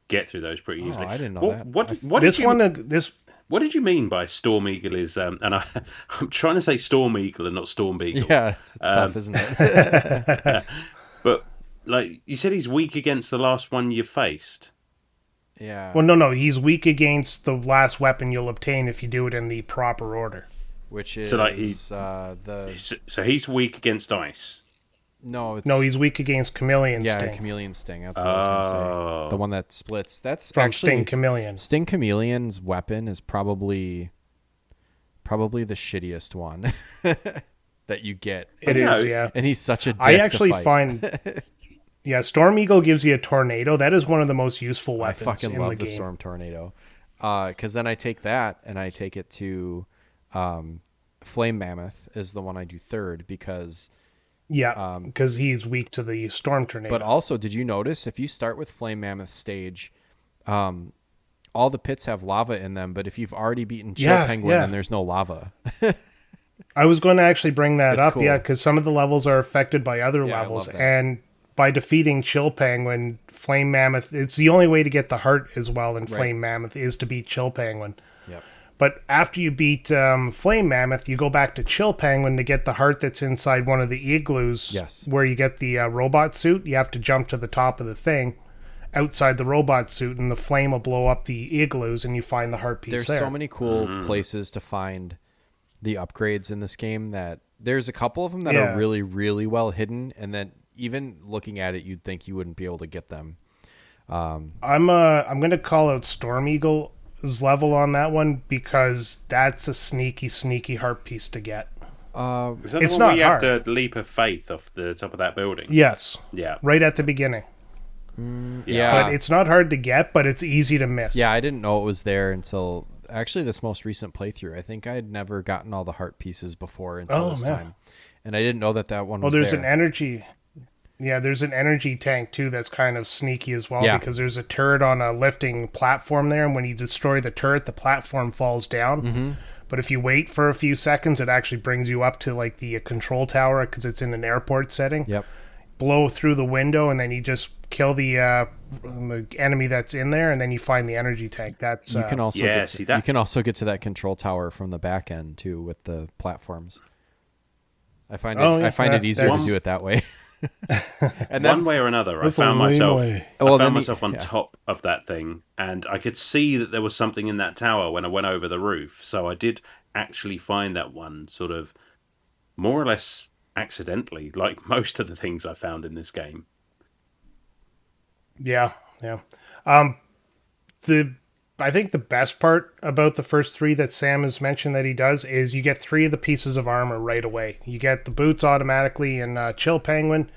get through those pretty easily. I didn't know that. What This did you, one, this What did you mean by Storm Eagle is? And I'm trying to say Storm Eagle and not Storm Beagle. Yeah, it's tough, isn't it? But like you said, he's weak against the last one you faced. Yeah. Well, no, he's weak against the last weapon you'll obtain if you do it in the proper order. Which is So, like, So he's weak against ice. No, it's No, he's weak against Chameleon yeah, Sting. Chameleon Sting. That's what I was gonna say. The one that splits. That's From actually Sting Chameleon. Sting Chameleon's weapon is probably the shittiest one that you get. It is, yeah. And he's such a dick I actually to fight. find... Yeah, Storm Eagle gives you a tornado. That is one of the most useful I weapons fucking in love the the game. Storm Tornado. Because then I take that and I take it to Flame Mammoth is the one I do third because... Yeah, because he's weak to the Storm Tornado. But also, did you notice if you start with Flame Mammoth stage, all the pits have lava in them, but if you've already beaten Chill Penguin, then there's no lava. I was going to actually bring that up, cool. yeah, because some of the levels are affected by other Yeah, I levels, love that. and by defeating Chill Penguin, Flame Mammoth, it's the only way to get the heart as well in Flame Mammoth is to beat Chill Penguin. Yep. But after you beat Flame Mammoth, you go back to Chill Penguin to get the heart that's inside one of the igloos. Yes. Where you get the robot suit. You have to jump to the top of the thing outside the robot suit, and the flame will blow up the igloos, and you find the heart piece There's there. so many cool places to find the upgrades in this game that there's a couple of them that are really, really well hidden, and then even looking at it, you'd think you wouldn't be able to get them. I'm going to call out Storm Eagle's level on that one because that's a sneaky heart piece to get. Is that It's the one not where you hard. have to leap of faith off the top of that building? Yes. Yeah. Right at the beginning. Yeah. But it's not hard to get, but it's easy to miss. Yeah, I didn't know it was there until actually this most recent playthrough. I think I had never gotten all the heart pieces before until this time. And I didn't know that one was there's there. an energy. Yeah, there's an energy tank too that's kind of sneaky as well because there's a turret on a lifting platform there, and when you destroy the turret, the platform falls down. Mm-hmm. But if you wait for a few seconds, it actually brings you up to like the control tower because it's in an airport setting. Yep. Blow through the window, and then you just kill the enemy that's in there, and then you find the energy tank. That's You can also Yeah, get see to, that- you can also get to that control tower from the back end too with the platforms. I find it easier to do it that way. And then One way or another, I That's a found lame myself. way. Well, then found the- myself on yeah. top of that thing, and I could see that there was something in that tower when I went over the roof. So I did actually find that one sort of more or less accidentally, like most of the things I found in this game. Yeah. I think the best part about the first three that Sam has mentioned that he does is you get three of the pieces of armor right away. You get the boots automatically in Chill Penguin.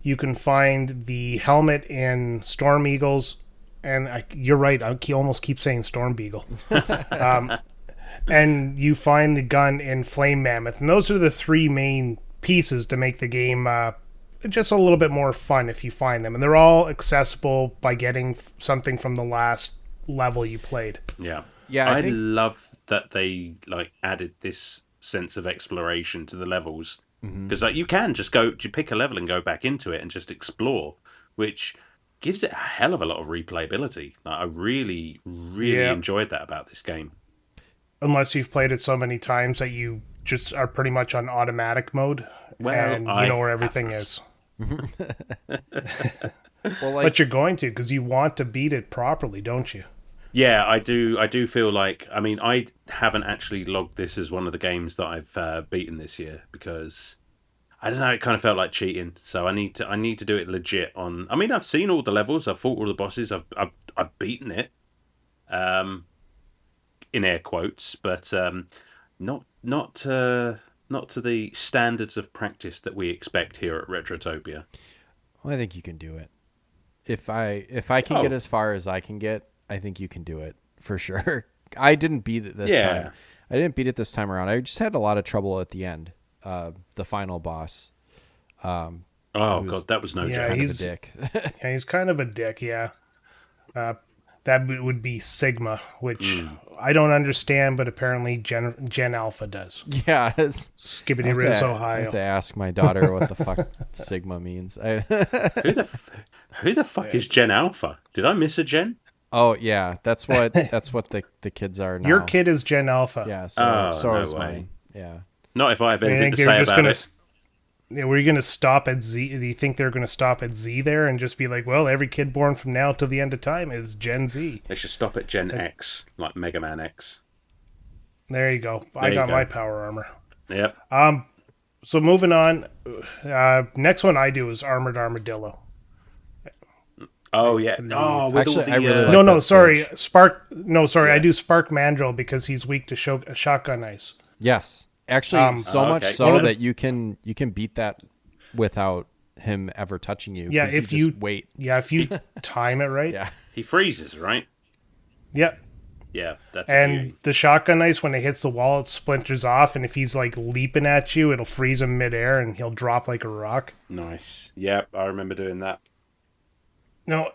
You can find the helmet in Storm Eagles. And you're right, I almost keep saying Storm Beagle. And you find the gun in Flame Mammoth. And those are the three main pieces to make the game just a little bit more fun if you find them. And they're all accessible by getting something from the last level you played. Yeah, Yeah, I think- love that they like added this sense of exploration to the levels because like you can just pick a level and go back into it and just explore, which gives it a hell of a lot of replayability. Like, I really enjoyed that about this game. Unless you've played it so many times that you just are pretty much on automatic mode, and you know where everything is. well, like, But you're going to, because you want to beat it properly, don't you? Yeah, I do. I do feel like. I mean, I haven't actually logged this as one of the games that I've beaten this year because I don't know. It kind of felt like cheating. So I need to do it legit. I mean, I've seen all the levels. I've fought all the bosses. I've beaten it. In air quotes, but not to the standards of practice that we expect here at Retrotopia. well, I think you can do it. If I can get as far as I can get, I think you can do it for sure. I didn't beat it this time. I didn't beat it this time around. I just had a lot of trouble at the end. The final boss. Oh god, that was no Yeah, joke. Kind of a he's dick. yeah, he's kind of a dick. Yeah, that would be Sigma, which I don't understand, but apparently Gen Alpha does. Yeah, Skibbity Riz I Ohio. have to ask my daughter what the fuck Sigma means. Who the fuck is Gen Alpha? Did I miss a Gen? Oh yeah, that's what the kids are now. Your kid is Gen Alpha. Yeah, Oh, so no is way. mine. Yeah. Not if I have I anything think to they're say just about gonna. it. Yeah, were you going to stop at Z? Do you think they're going to stop at Z there and just be like, well, every kid born from now till the end of time is Gen Z? They should stop at Gen X, like Mega Man X. There you go. There I you got go. my power armor. Yep. So moving on, next one I do is Armored Armadillo. Oh yeah. Oh, with Actually, all the I really like No, that sorry, stage. Spark. No, sorry, Yeah. I do Spark Mandrill because he's weak to shotgun ice. Yes. Actually, so much okay. so One of the- that you can beat that without him ever touching you. Yeah, 'cause if you you just wait. Yeah, if you time it right. Yeah. He freezes, right? Yep. Yeah, that's a And beauty. the shotgun ice, when it hits the wall, it splinters off, and if he's like leaping at you, it'll freeze him midair, and he'll drop like a rock. Nice. Yep, I remember doing that. No,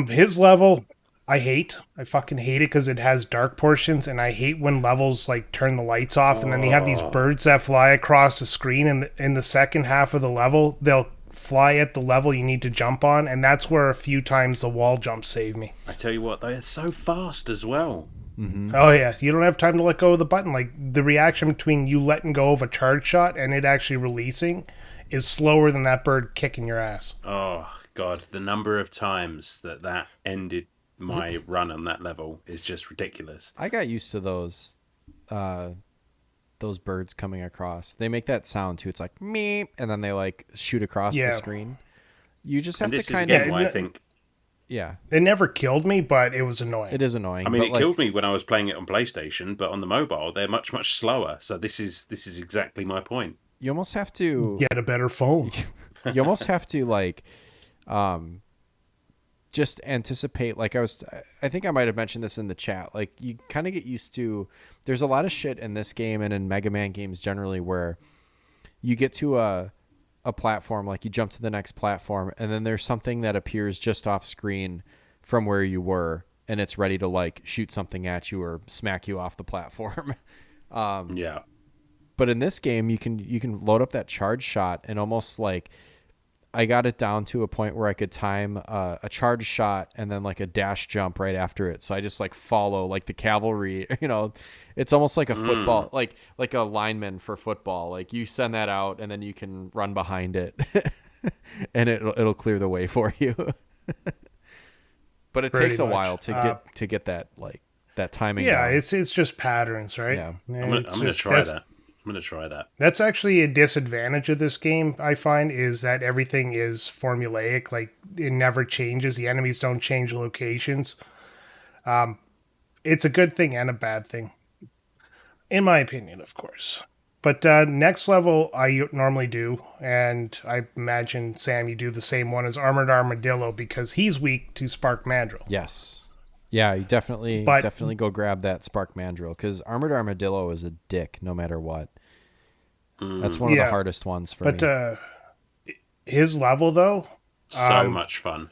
his level, I fucking hate it because it has dark portions, and I hate when levels like turn the lights off, and then they have these birds that fly across the screen, and in the second half of the level, they'll fly at the level you need to jump on, and that's where a few times the wall jumps save me. I tell you what, they're so fast as well. Oh yeah, you don't have time to let go of the button. Like the reaction between you letting go of a charge shot and it actually releasing is slower than that bird kicking your ass. Oh god, the number of times that ended my run on that level is just ridiculous. I got used to those birds coming across. They make that sound too. It's like meep, and then they like shoot across Yeah. the screen. You just have And to this is kind again of why I think. yeah. It never killed me, but it was annoying. It is annoying. I mean, but it like, killed me when I was playing it on PlayStation, but on the mobile they're much slower. So this is exactly my point. you almost have to. Get a better phone. You almost have to like just anticipate. Like I think I might have mentioned this in the chat. Like you kind of get used to, there's a lot of shit in this game and in Mega Man games generally where you get to a platform, like you jump to the next platform, and then there's something that appears just off screen from where you were, and it's ready to like shoot something at you or smack you off the platform. Yeah. But in this game, you can load up that charge shot and almost like, I got it down to a point where I could time a charge shot and then like a dash jump right after it. So I just like follow like the cavalry, it's almost like a football, like a lineman for football. Like you send that out and then you can run behind it and it'll clear the way for you. But it Pretty takes a much. while to get that like that timing. Yeah, down. it's just patterns, right? Yeah. I'm gonna try that. I'm gonna try that. That's actually a disadvantage of this game, I find, is that everything is formulaic. Like, it never changes. The enemies don't change locations. It's a good thing and a bad thing. In my opinion, of course. But next level I normally do, and I imagine, Sam, you do the same one, as Armored Armadillo, because he's weak to Spark Mandrill. Yes. Yeah, you definitely go grab that Spark Mandrill, because Armored Armadillo is a dick no matter what. That's one of the hardest ones for me. But his level, though, So much fun.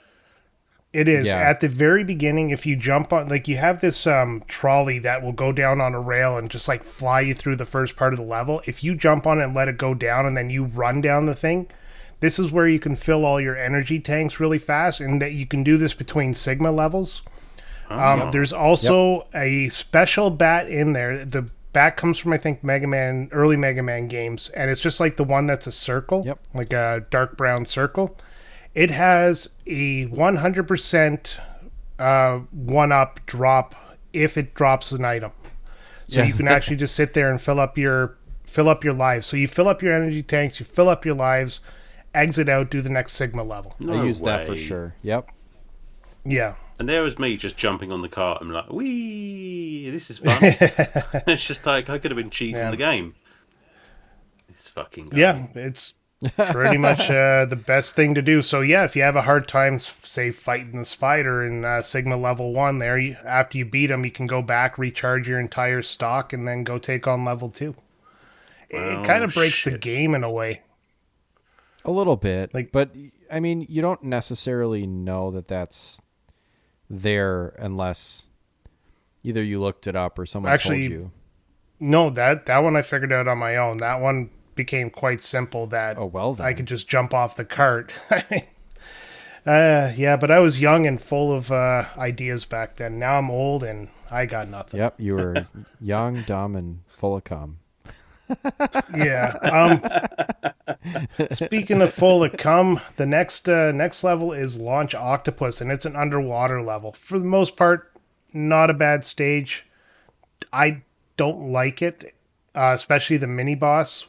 it is. Yeah. At the very beginning, if you jump on, like, you have this trolley that will go down on a rail and just, like, fly you through the first part of the level. If you jump on it and let it go down and then you run down the thing, this is where you can fill all your energy tanks really fast, and that you can do this between Sigma levels. There's also a special bat in there. The bat comes from, I think, early Mega Man games, and it's just like the one that's a circle, like a dark brown circle. It has a 100% one-up drop if it drops an item. So you can actually just sit there and fill up your lives. So you fill up your energy tanks, you fill up your lives, exit out, do the next Sigma level. No I use that for way. sure. Yep. Yeah. And there was me just jumping on the cart. I'm like, wee, this is fun. It's just like I could have been cheating the game. It's fucking good. Yeah, it's Pretty much the best thing to do. So yeah, if you have a hard time, say fighting the spider in Sigma level 1, there, after you beat him, you can go back, recharge your entire stock, and then go take on level 2. It kind Oh of breaks the shit. game in a way. A little bit, Like, but I mean, you don't necessarily know that that's there unless either you looked it up or someone told actually, you. no, that one I figured out on my own. That one became quite simple. That Oh, well I then. could just jump off the cart. Yeah, but I was young and full of ideas back then. Now I'm old and I got nothing. Yep, you were young, dumb, and full of cum. Yeah. Speaking of full of cum, the next level is Launch Octopus, and it's an underwater level. For the most part, not a bad stage. I don't like it, especially the mini boss,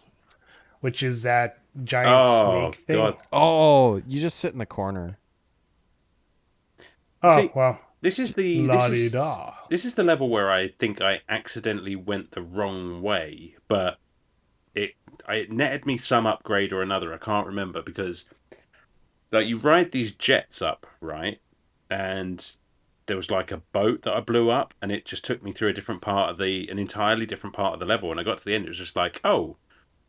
which is that giant Oh snake thing. god. Oh, you just sit in the corner. Oh See, well, this is the la di da. this is the level where I think I accidentally went the wrong way, but it it netted me some upgrade or another. I can't remember because like you ride these jets up, right? And there was like a boat that I blew up, and it just took me through a different part of an entirely different part of the level. And I got to the end, it was just like, oh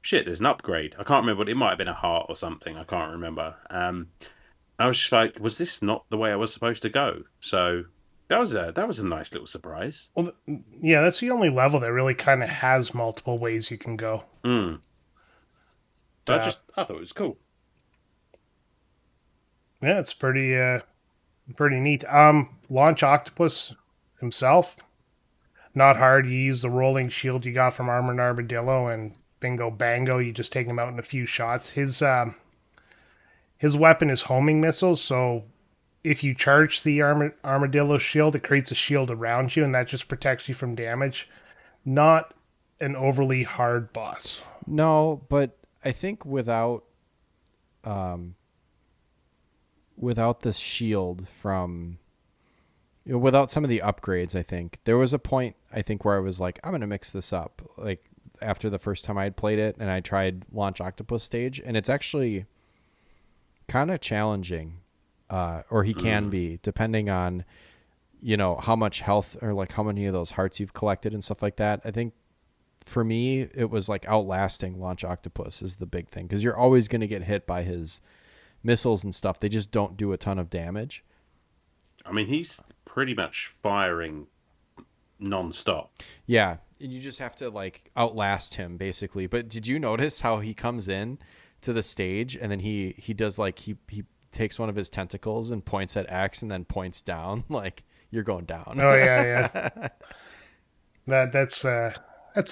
shit, there's an upgrade. I can't remember. It might have been a heart or something. I can't remember. I was just like, was this not the way I was supposed to go? So that was a nice little surprise. Well, yeah, that's the only level that really kind of has multiple ways you can go. Mm. Uh, I thought it was cool. yeah, it's pretty neat. Launch Octopus himself, not hard. You use the rolling shield you got from Armored Armadillo, and bingo bango, you just take him out in a few shots. His weapon is homing missiles, so if you charge the armadillo shield, it creates a shield around you, and that just protects you from damage. Not an overly hard boss. No, but I think without the shield from without some of the upgrades, I think there was a point I think where I was like, I'm gonna mix this up. Like after the first time I had played it, and I tried Launch Octopus stage, and it's actually kind of challenging, or he can be depending on how much health or like how many of those hearts you've collected and stuff like that. I think for me it was like outlasting Launch Octopus is the big thing because you're always going to get hit by his missiles and stuff. They just don't do a ton of damage. I mean, he's pretty much firing non-stop. Yeah, and you just have to like outlast him basically. But did you notice how he comes in to the stage and then he does like he takes one of his tentacles and points at X and then points down like you're going down. Oh yeah. That's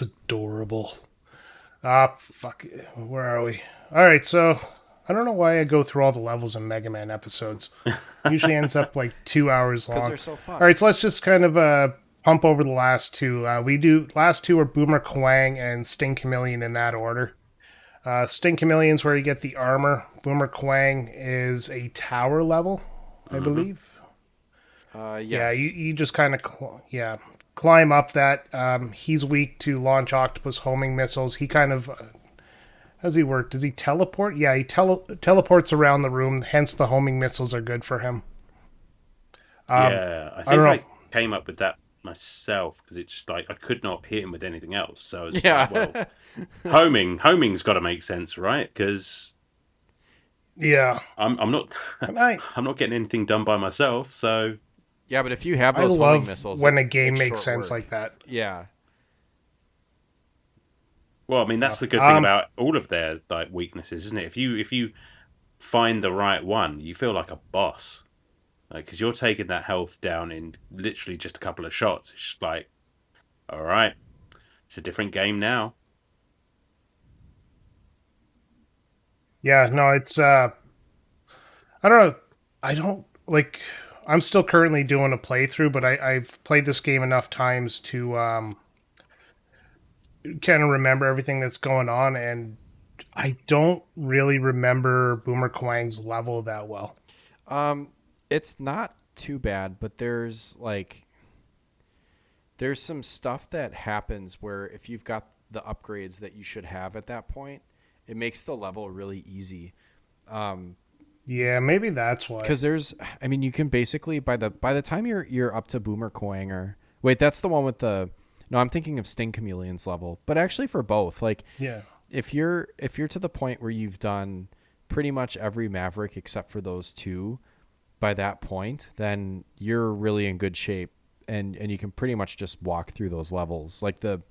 adorable. Fuck. Where are we? All right, so I don't know why I go through all the levels in Mega Man episodes. Usually ends up like 2 hours long. Because they're so fun. All right, so let's just kind of pump over the last two. Last two are Boomer Quang and Sting Chameleon in that order. Sting Chameleon's where you get the armor. Boomer Quang is a tower level, I believe. Yes. Yeah, you just kind of climb up that. He's weak to Launch Octopus homing missiles. He kind of how's he work? Does he teleport? Yeah, he teleports around the room. Hence, the homing missiles are good for him. Yeah, I I think don't I know. came up with that myself because it's just like I could not hit him with anything else. So I was Yeah. like, well, homing's got to make sense, right? Because Yeah, I'm not and I I'm not getting anything done by myself. So Yeah, but if you have I those homing love missiles, when it a game makes makes short sense work. like that. Yeah. well, I mean that's the good thing about all of their like weaknesses, isn't it? If you find the right one, you feel like a boss. Like, because you're taking that health down in literally just a couple of shots. It's just like, all right, it's a different game now. Yeah, no, it's I don't know. I don't like. I'm still currently doing a playthrough, but I've played this game enough times to kind of remember everything that's going on, and I don't really remember Boomer Quang's level that well. It's not too bad, but there's some stuff that happens where if you've got the upgrades that you should have at that point it makes the level really easy. Yeah, maybe that's why. Because you can basically by the time you're up to Boomer Koang, or wait, that's the one with the. No, I'm thinking of Sting Chameleon's level, but actually for both, like, Yeah. if you're to the point where you've done pretty much every Maverick except for those two, by that point, then you're really in good shape, and you can pretty much just walk through those levels. Like the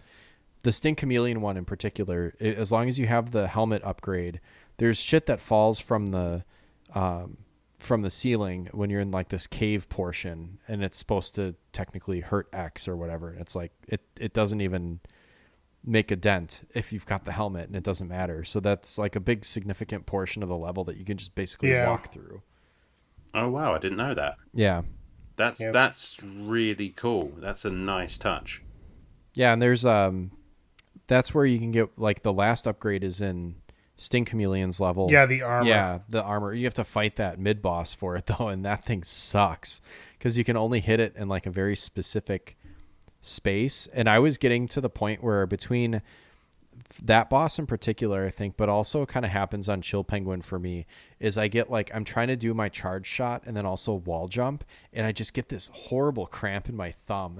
Sting Chameleon one in particular, as long as you have the helmet upgrade, there's shit that falls from the ceiling when you're in like this cave portion, and it's supposed to technically hurt X or whatever. It's like it doesn't even make a dent if you've got the helmet, and it doesn't matter. So that's like a big significant portion of the level that you can just basically walk through. Oh wow, I didn't know that. Yeah. That's really cool. That's a nice touch. Yeah, and there's that's where you can get, like, the last upgrade is in Sting Chameleon's level. Yeah, the armor. Yeah, the armor. You have to fight that mid boss for it though, and that thing sucks because you can only hit it in like a very specific space. And I was getting to the point where between that boss in particular, I think, but also kind of happens on Chill Penguin for me, is I get like, I'm trying to do my charge shot and then also wall jump, and I just get this horrible cramp in my thumb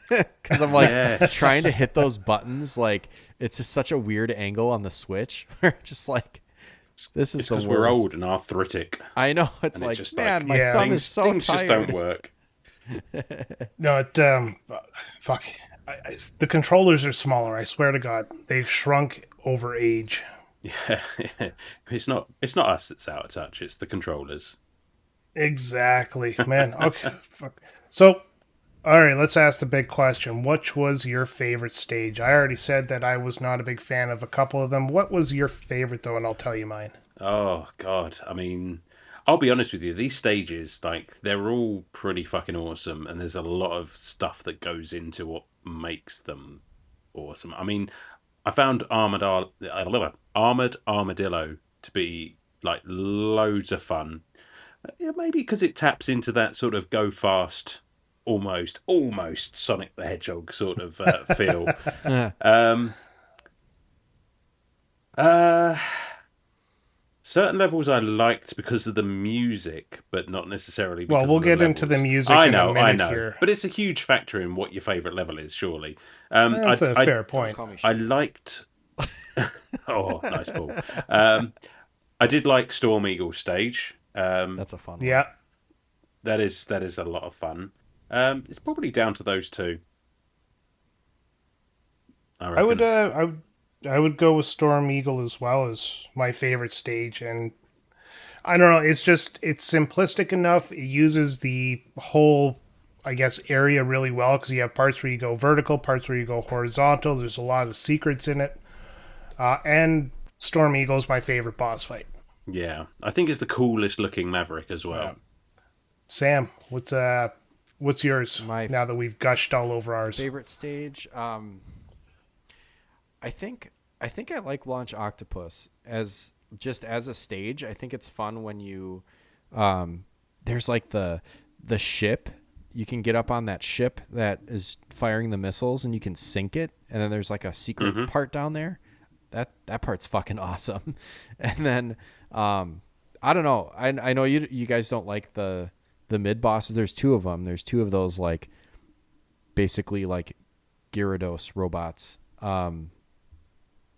because I'm like trying to hit those buttons. Like, it's just such a weird angle on the Switch where just like, this is the worst. We're old and arthritic. I know. It's and like, just man, like, my thumb is so things tired. just don't work. No, fuck. The controllers are smaller. I swear to God, they've shrunk over age. Yeah, it's not us that's out of touch. It's the controllers. Exactly, man. Okay, fuck. So, all right, let's ask the big question. Which was your favorite stage? I already said that I was not a big fan of a couple of them. What was your favorite, though? And I'll tell you mine. Oh, God. I mean, I'll be honest with you. These stages, like, they're all pretty fucking awesome. And there's a lot of stuff that goes into what makes them awesome. I mean, I found Armored Armadillo to be, like, loads of fun. Yeah, maybe because it taps into that sort of go fast, almost Sonic the Hedgehog sort of feel. Certain levels I liked because of the music, but not necessarily because we'll of the get levels. into the music I in know, a minute I know. here. But it's a huge factor in what your favourite level is, surely. That's a fair point. I liked... oh, nice ball. I did like Storm Eagle's stage. That's a fun one. Yeah. That is a lot of fun. It's probably down to those two. I would go with Storm Eagle as well as my favorite stage, and I don't know, it's simplistic enough. It uses the whole, I guess, area really well because you have parts where you go vertical, parts where you go horizontal. There's a lot of secrets in it, and Storm Eagle is my favorite boss fight. Yeah, I think it's the coolest looking Maverick as well. Sam, what's yours? Now that we've gushed all over ours. Favorite stage? I think I like Launch Octopus as a stage. I think it's fun when you there's like the ship. You can get up on that ship that is firing the missiles and you can sink it, and then there's like a secret part down there. That part's fucking awesome. And then I don't know. I know you guys don't like the mid bosses. There's two of them. There's two of those, like, basically like Gyarados robots.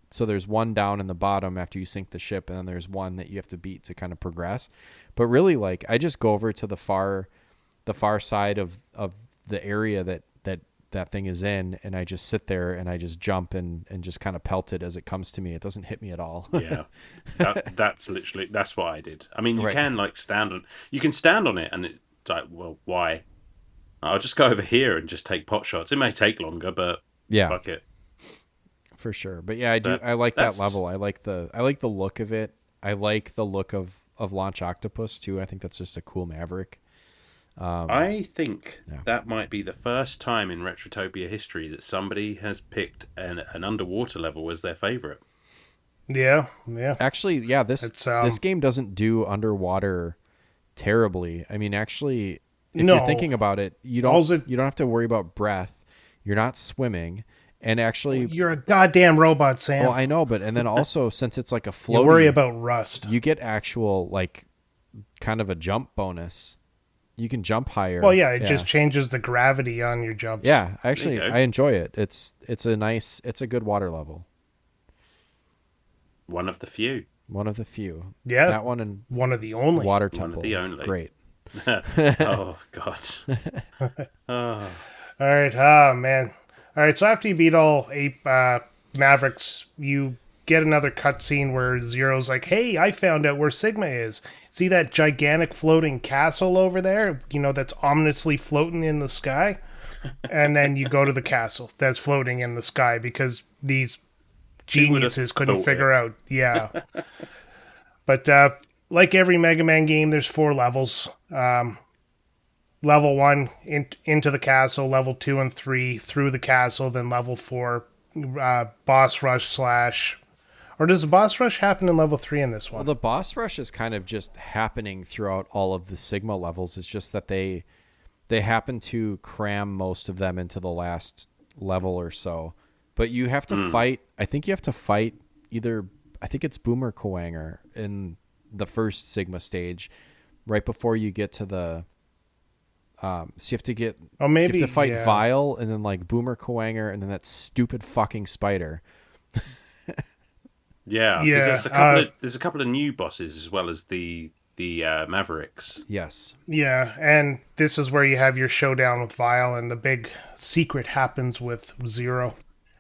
So there's one down in the bottom after you sink the ship, and then there's one that you have to beat to kind of progress. But really, like, I just go over to the far side of the area that thing is in, and I just sit there and I just jump and just kind of pelt it as it comes to me. It doesn't hit me at all. Yeah, that's what I did. I mean, you can like stand on it, and it's like, well, why? I'll just go over here and just take pot shots. It may take longer, but yeah, fuck it. For sure. But yeah, I like that level. I like the look of it. I like the look of Launch Octopus too. I think that's just a cool Maverick. I think that might be the first time in Retrotopia history that somebody has picked an underwater level as their favorite. Yeah. Actually, yeah, this game doesn't do underwater terribly. I mean, actually, if you're thinking about it, you don't have to worry about breath. You're not swimming. And actually, You're a goddamn robot, Sam. well, I know, but and then also since it's like a you floaty, worry about rust. you get actual like kind of a jump bonus. You can jump higher. Well, yeah, it just changes the gravity on your jumps. Yeah, actually, There you go. I enjoy it. It's a good water level. One of the few. One of the few. Yeah. That one and One of the only. Water One of Temple. the only. Great. Oh God. Oh. All right. Oh, man. All right. So after you beat all 8 Mavericks, you get another cutscene where Zero's like, hey, I found out where Sigma is. See that gigantic floating castle over there? You know, that's ominously floating in the sky? And then you go to the castle that's floating in the sky because these geniuses couldn't figure out. Yeah. But like every Mega Man game, there's 4 levels. Level 1 into the castle, level 2 and 3 through the castle, then level 4 boss rush / or does the boss rush happen in level 3 in this one? Well, the boss rush is kind of just happening throughout all of the Sigma levels. It's just that they happen to cram most of them into the last level or so. But you have to fight. I think you have to fight either. I think it's Boomer Koanger in the first Sigma stage, right before you get to the. So you have to get. Oh, maybe you have to fight yeah. Vile and then like Boomer Koanger and then that stupid fucking spider. Yeah. 'Cause Yeah, there's a couple of new bosses as well as the Mavericks. Yes. Yeah, and this is where you have your showdown with Vile, and the big secret happens with Zero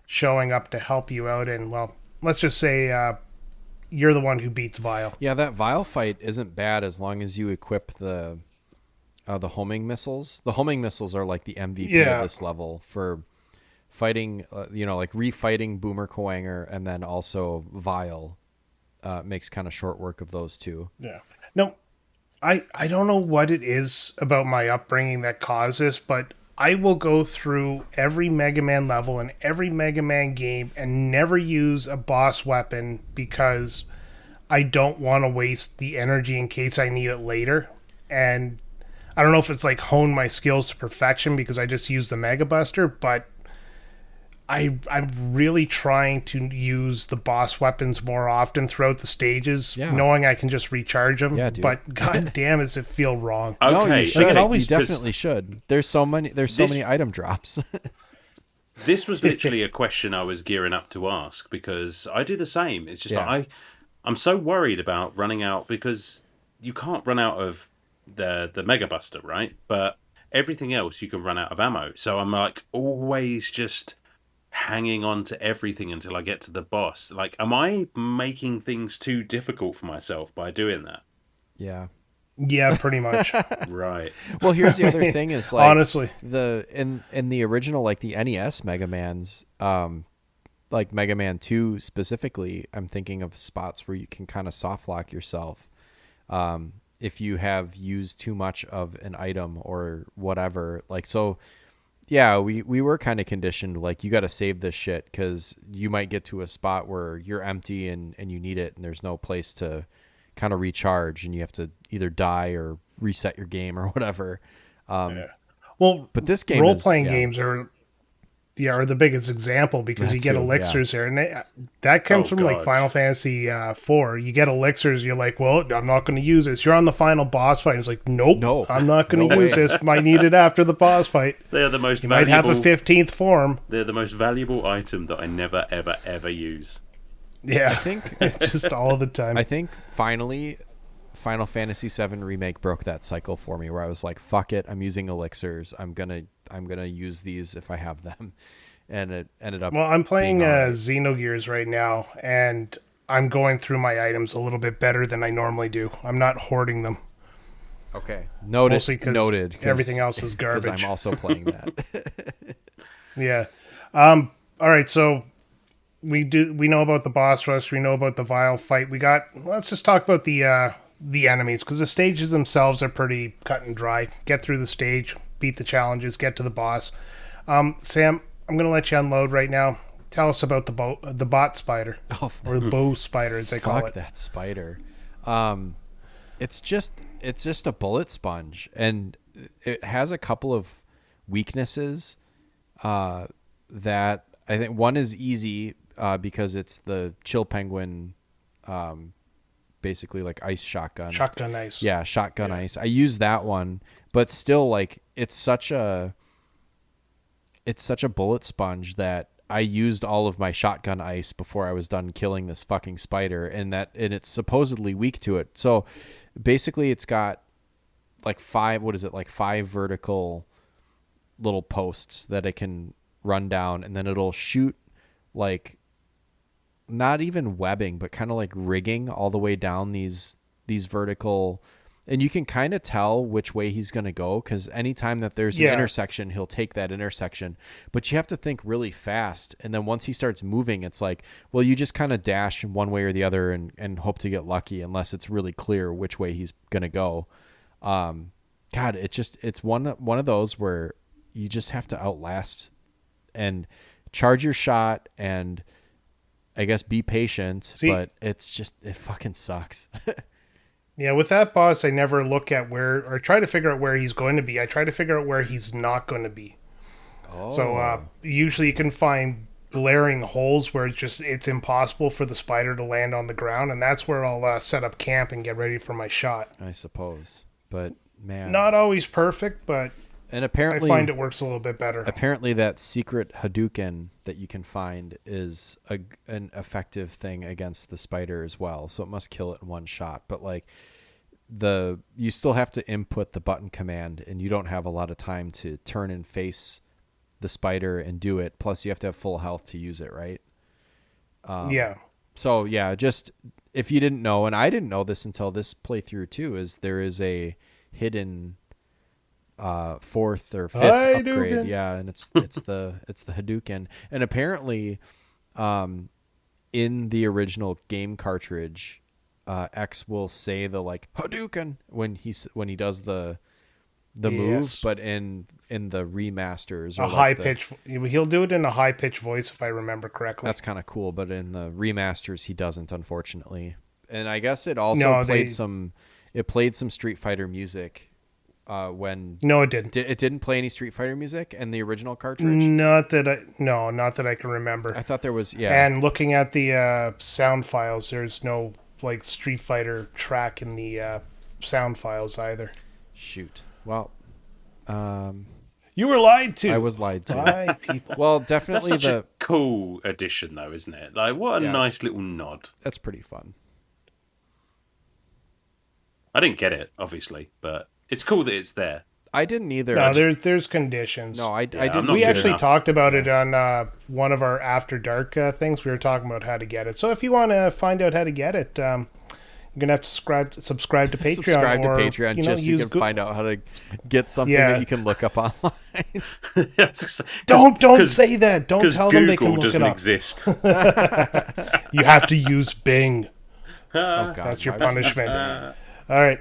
showing up to help you out. And, well, let's just say you're the one who beats Vile. Yeah, that Vile fight isn't bad as long as you equip the homing missiles. The homing missiles are like the MVP of this level for fighting, like refighting Boomer Koanger, and then also Vile makes kind of short work of those two. Yeah. No, I don't know what it is about my upbringing that caused this, but I will go through every Mega Man level and every Mega Man game and never use a boss weapon because I don't want to waste the energy in case I need it later. And I don't know if it's like hone my skills to perfection because I just use the Mega Buster, but I'm really trying to use the boss weapons more often throughout the stages, knowing I can just recharge them. Yeah, dude. But god damn, does it feel wrong? Okay. No, you should. Like, it always you definitely should. There's so many item drops. This was literally a question I was gearing up to ask because I do the same. It's just like I'm so worried about running out because you can't run out of the Mega Buster, right? But everything else you can run out of ammo. So I'm like always just hanging on to everything until I get to the boss. Like, am I making things too difficult for myself by doing that? Yeah. Yeah, pretty much. Right. Well, here's the other thing is like honestly, in the original like the NES Mega Mans, like Mega Man 2 specifically, I'm thinking of spots where you can kind of soft lock yourself. If you have used too much of an item or whatever, like, so yeah, we were kind of conditioned, like, you got to save this shit because you might get to a spot where you're empty and you need it and there's no place to kind of recharge and you have to either die or reset your game or whatever. well, but this game role-playing games are the biggest example because you get too, elixirs there, and that comes from like Final Fantasy 4. You get elixirs, you're like, well, I'm not going to use this. You're on the final boss fight. It's like, nope, I'm not going to use this. Might need it after the boss fight. They're the most You valuable. might have a 15th form. They're the most valuable item that I never, ever, ever use. Yeah, I think just all the time. I think finally Final Fantasy VII Remake broke that cycle for me where I was like, fuck it, I'm using elixirs. I'm gonna use these if I have them. And it ended up Well, I'm playing being all right. Xenogears right now, and I'm going through my items a little bit better than I normally do. I'm not hoarding them. Okay. Noted. Mostly 'cause Noted. 'Cause- everything else is 'cause garbage. I'm also playing that. Yeah. All right, so we know about the boss rush, we know about the Vile fight. Let's just talk about the enemies, because the stages themselves are pretty cut and dry. Get through the stage, beat the challenges, get to the boss. Sam, I'm going to let you unload right now. Tell us about the bot spider, or the bow spider, as they call Fuck it. that spider. It's just a bullet sponge, and it has a couple of weaknesses that I think one is easy because it's the chill penguin, basically like ice shotgun. Shotgun ice. Yeah, shotgun ice. I use that one, but still, like it's such a bullet sponge that I used all of my shotgun ice before I was done killing this fucking spider, and it's supposedly weak to it. So basically, it's got like five vertical little posts that it can run down, and then it'll shoot like not even webbing, but kind of like rigging all the way down these vertical, and you can kind of tell which way he's going to go, because anytime that there's an intersection, he'll take that intersection. But you have to think really fast, and then once he starts moving, it's like, well, you just kind of dash one way or the other and hope to get lucky, unless it's really clear which way he's going to go. God, it's one of those where you just have to outlast and charge your shot, and I guess be patient. But it fucking sucks. Yeah, with that boss, I never look at or try to figure out where he's going to be. I try to figure out where he's not going to be. Oh. So usually you can find glaring holes where it's impossible for the spider to land on the ground, and that's where I'll set up camp and get ready for my shot. I suppose, but man, not always perfect, but apparently I find it works a little bit better. Apparently, that secret Hadouken that you can find is an effective thing against the spider as well. So it must kill it in one shot. But like you still have to input the button command, and you don't have a lot of time to turn and face the spider and do it. Plus, you have to have full health to use it, right? Yeah. So yeah, just if you didn't know, and I didn't know this until this playthrough too, is there is a hidden fourth or fifth upgrade. Yeah, and it's the Hadouken. And apparently in the original game cartridge, X will say the like Hadouken when he does the move, but in the remasters, or high pitch, he'll do it in a high pitched voice if I remember correctly. That's kind of cool, but in the remasters he doesn't, unfortunately. And I guess it also played some Street Fighter music. No, it didn't. It didn't play any Street Fighter music in the original cartridge. Not that I can remember. I thought there was. Yeah. And looking at the sound files, there's no like Street Fighter track in the sound files either. Shoot. Well, you were lied to. I was lied to by people. Well, definitely that's such a cool addition, though, isn't it? Like, what a nice little nod. That's pretty fun. I didn't get it, obviously, but it's cool that it's there. I didn't either. No, there's conditions. No, I didn't. We actually talked about it on one of our After Dark things. We were talking about how to get it. So if you want to find out how to get it, you're gonna have to subscribe to Patreon. Subscribe to Patreon just so you can find out how to get something that you can look up online. Don't say that. Don't tell them they can look it up. Exist. You have to use Bing. Oh, God, that's your punishment. All right.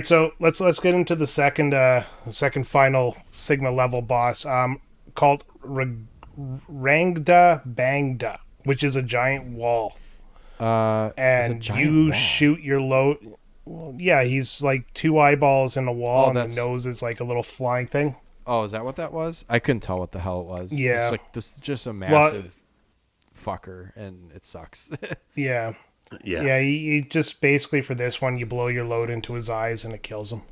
So let's get into the second final Sigma level boss, called Rangda Bangda, which is a giant wall. And you shoot your load. Well, yeah, he's like two eyeballs in a wall, and the nose is like a little flying thing. Oh, is that what that was? I couldn't tell what the hell it was. Yeah, it's like this is just a massive fucker, and it sucks. Yeah. He just basically for this one, you blow your load into his eyes, and it kills him.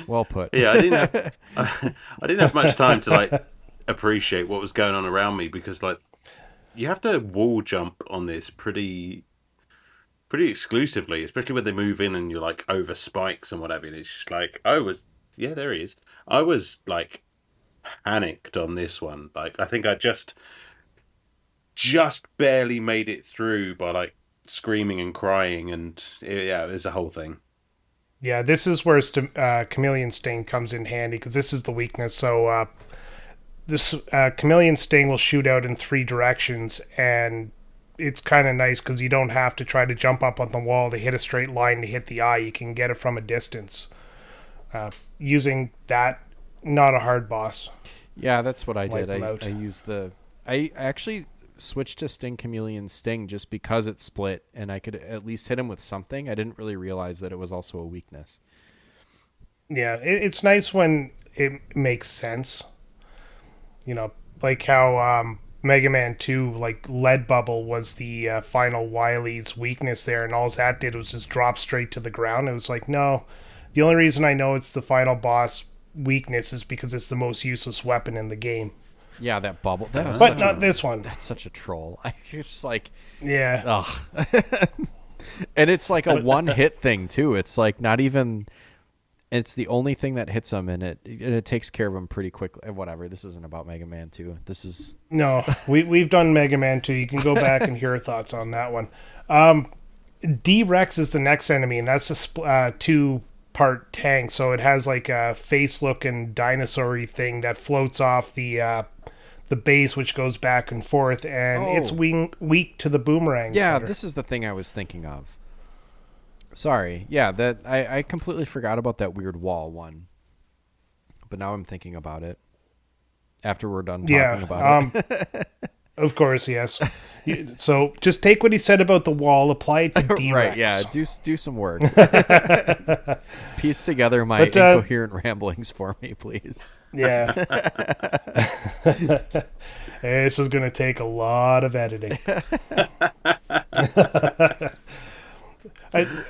Well put. Yeah, I didn't have much time to like appreciate what was going on around me, because like you have to wall jump on this pretty exclusively, especially when they move in and you're like over spikes and whatever. And it's just like there he is. I was like panicked on this one. Like I think I just barely made it through by like screaming and crying, and it was a whole thing. Yeah, this is where Chameleon Sting comes in handy, because this is the weakness. So this Chameleon Sting will shoot out in three directions, and it's kind of nice because you don't have to try to jump up on the wall to hit a straight line to hit the eye. You can get it from a distance. Using that, not a hard boss. Yeah, that's what I did. I actually switched to Sting Chameleon Sting just because it split and I could at least hit him with something. I didn't really realize that it was also a weakness. Yeah, it's nice when it makes sense. You know, like how Mega Man 2, like lead bubble was the final Wily's weakness there, and all that did was just drop straight to the ground. It was like, no, the only reason I know it's the final boss weakness is because it's the most useless weapon in the game. Yeah, that bubble. That was But not this one. That's such a troll. I just like, Yeah. ugh. And it's like a one-hit thing too. It's like not even. It's the only thing that hits him, and it takes care of him pretty quickly. Whatever. This isn't about Mega Man 2. This is No, we've done Mega Man 2. You can go back and hear our thoughts on that one. D-Rex is the next enemy, and that's a two-part tank. So it has like a face-looking dinosaur-y thing that floats off the base, which goes back and forth, and it's weak to the boomerang. yeah. cutter. This is the thing I was thinking of. Sorry. Yeah, that I completely forgot about that weird wall one. But now I'm thinking about it. After we're done talking about it. Of course, yes. So just take what he said about the wall, apply it to D-Rex. Right, yeah, do some work. Piece together my incoherent ramblings for me, please. Yeah. This is going to take a lot of editing.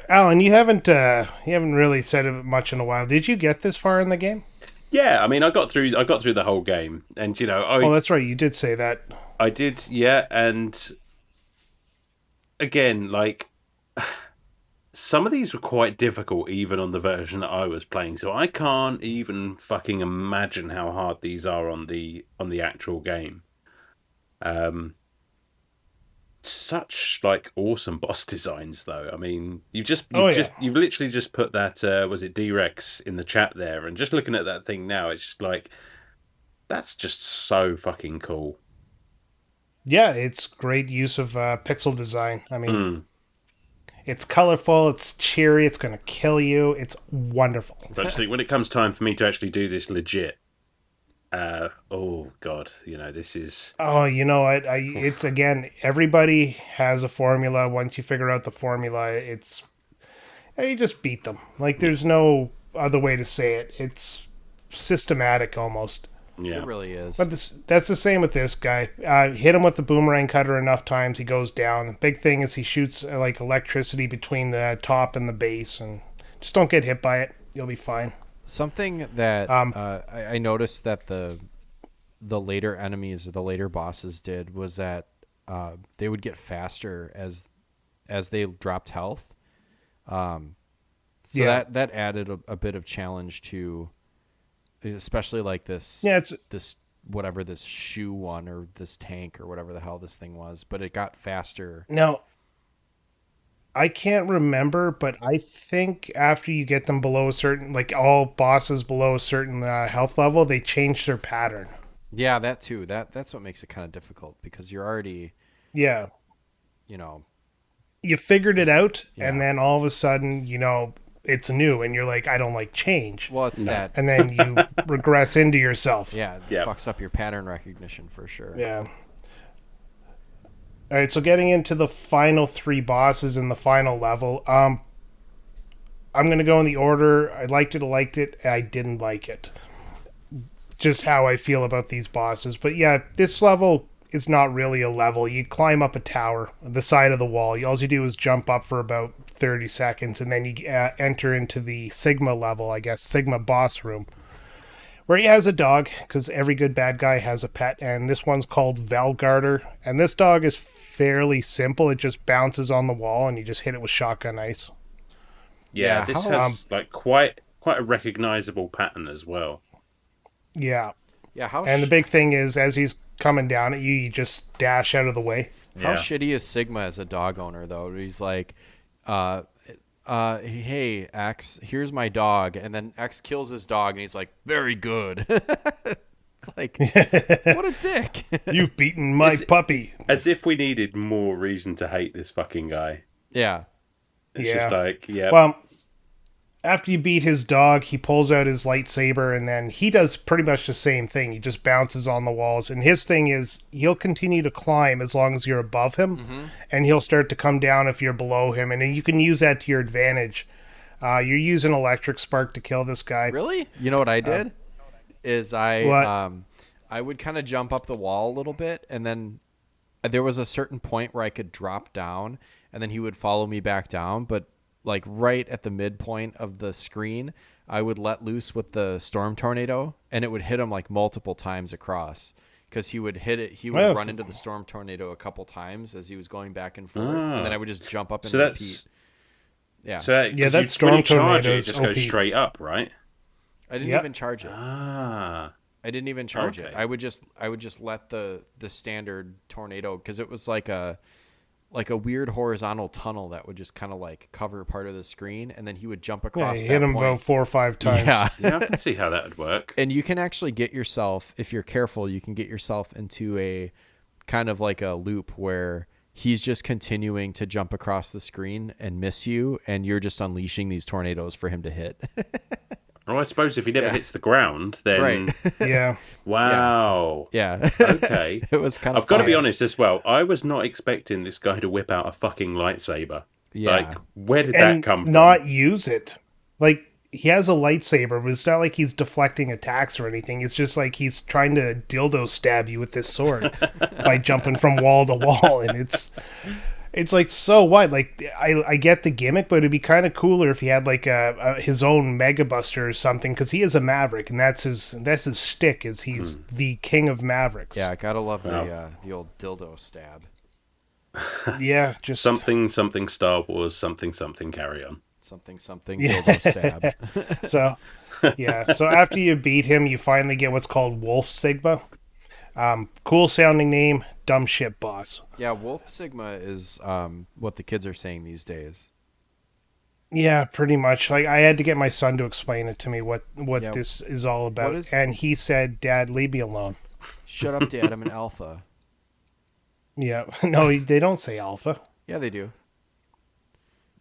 Alan, you haven't really said it much in a while. Did you get this far in the game? Yeah, I mean, I got through the whole game, and Oh, that's right. You did say that. I did, yeah, and again, like some of these were quite difficult, even on the version that I was playing. So I can't even fucking imagine how hard these are on the actual game. Such like awesome boss designs, though. I mean, you've literally just put that was it D-Rex in the chat there, and just looking at that thing now, it's just like that's just so fucking cool. Yeah, it's great use of pixel design. I mean, it's colorful, it's cheery, it's going to kill you. It's wonderful. But actually, when it comes time for me to actually do this legit, oh god, this is. Oh, you know what? It's again, everybody has a formula. Once you figure out the formula, you just beat them. Like there's no other way to say it. It's systematic almost. Yeah. It really is. But that's the same with this guy. Hit him with the boomerang cutter enough times, he goes down. The big thing is he shoots like electricity between the top and the base, and just don't get hit by it. You'll be fine. Something that I noticed that the later enemies or the later bosses did was that they would get faster as they dropped health. That added a bit of challenge to. Especially like this, this shoe one or this tank or whatever the hell this thing was, but it got faster. Now, I can't remember, but I think after you get them below a certain, like all bosses below a certain health level, they change their pattern. Yeah, that too. That's what makes it kind of difficult because you're already, you figured it out, and then all of a sudden, it's new, and you're like, I don't like change. Well, it's that. And then you regress into yourself. Yeah, it fucks up your pattern recognition for sure. Yeah. All right, so getting into the final three bosses in the final level, I'm going to go in the order. I liked it, I didn't like it. Just how I feel about these bosses. But yeah, this level is not really a level. You climb up a tower, the side of the wall. All you do is jump up for about 30 seconds, and then you enter into the Sigma level, I guess, Sigma boss room, where he has a dog, because every good bad guy has a pet, and this one's called Velgarder, and this dog is fairly simple. It just bounces on the wall, and you just hit it with shotgun ice. Yeah, this has like quite a recognizable pattern as well. Yeah. Yeah, and the big thing is, as he's coming down at you, you just dash out of the way. How shitty is Sigma as a dog owner, though? He's like, hey, X, here's my dog. And then X kills his dog, and he's like, very good. It's like, what a dick. You've beaten my puppy. As if we needed more reason to hate this fucking guy. Yeah. It's just like, yeah. Well, after you beat his dog, he pulls out his lightsaber, and then he does pretty much the same thing. He just bounces on the walls, and his thing is he'll continue to climb as long as you're above him, and he'll start to come down if you're below him, and then you can use that to your advantage. You're using electric spark to kill this guy. Really? You know what I did? I I would kind of jump up the wall a little bit, and then there was a certain point where I could drop down, and then he would follow me back down. But like right at the midpoint of the screen, I would let loose with the storm tornado, and it would hit him like multiple times across. Because he would hit it, he would run into the storm tornado a couple times as he was going back and forth, and then I would just jump up and repeat. Yeah. So that storm tornado it just goes straight up, right? I didn't even charge it. Ah. I didn't even charge it. I would just let the standard tornado, because it was like a weird horizontal tunnel that would just kind of like cover part of the screen, and then he would jump across. Yeah, that hit him point. about 4 or 5 times. Yeah. Yeah, I can see how that would work. And you can actually get yourself, if you're careful, you can get yourself into a kind of like a loop where he's just continuing to jump across the screen and miss you, and you're just unleashing these tornadoes for him to hit. Well, I suppose if he never hits the ground, then... Right. Yeah. Wow. Yeah. Okay. It was kind of I've got to be honest as well. I was not expecting this guy to whip out a fucking lightsaber. Yeah. Like, where did And that come from? not use it. Like, he has a lightsaber, but it's not like he's deflecting attacks or anything. It's just like he's trying to dildo stab you with this sword by jumping from wall to wall. And it's like, so what? Like, I get the gimmick, but it'd be kind of cooler if he had like his own Mega Buster or something, because he is a Maverick, and that's his shtick, is he's the king of Mavericks. Yeah, I gotta love the old dildo stab. Yeah, just something Star Wars, something carry on. Something dildo stab. So, yeah. So after you beat him, you finally get what's called Wolf Sigma. Cool sounding name, dumb shit boss. Yeah, Wolf Sigma is what the kids are saying these days. Yeah, pretty much. Like, I had to get my son to explain it to me what this is all about, and he said, "Dad, leave me alone." Shut up, Dad. I'm an alpha. Yeah, no, they don't say alpha. Yeah, they do.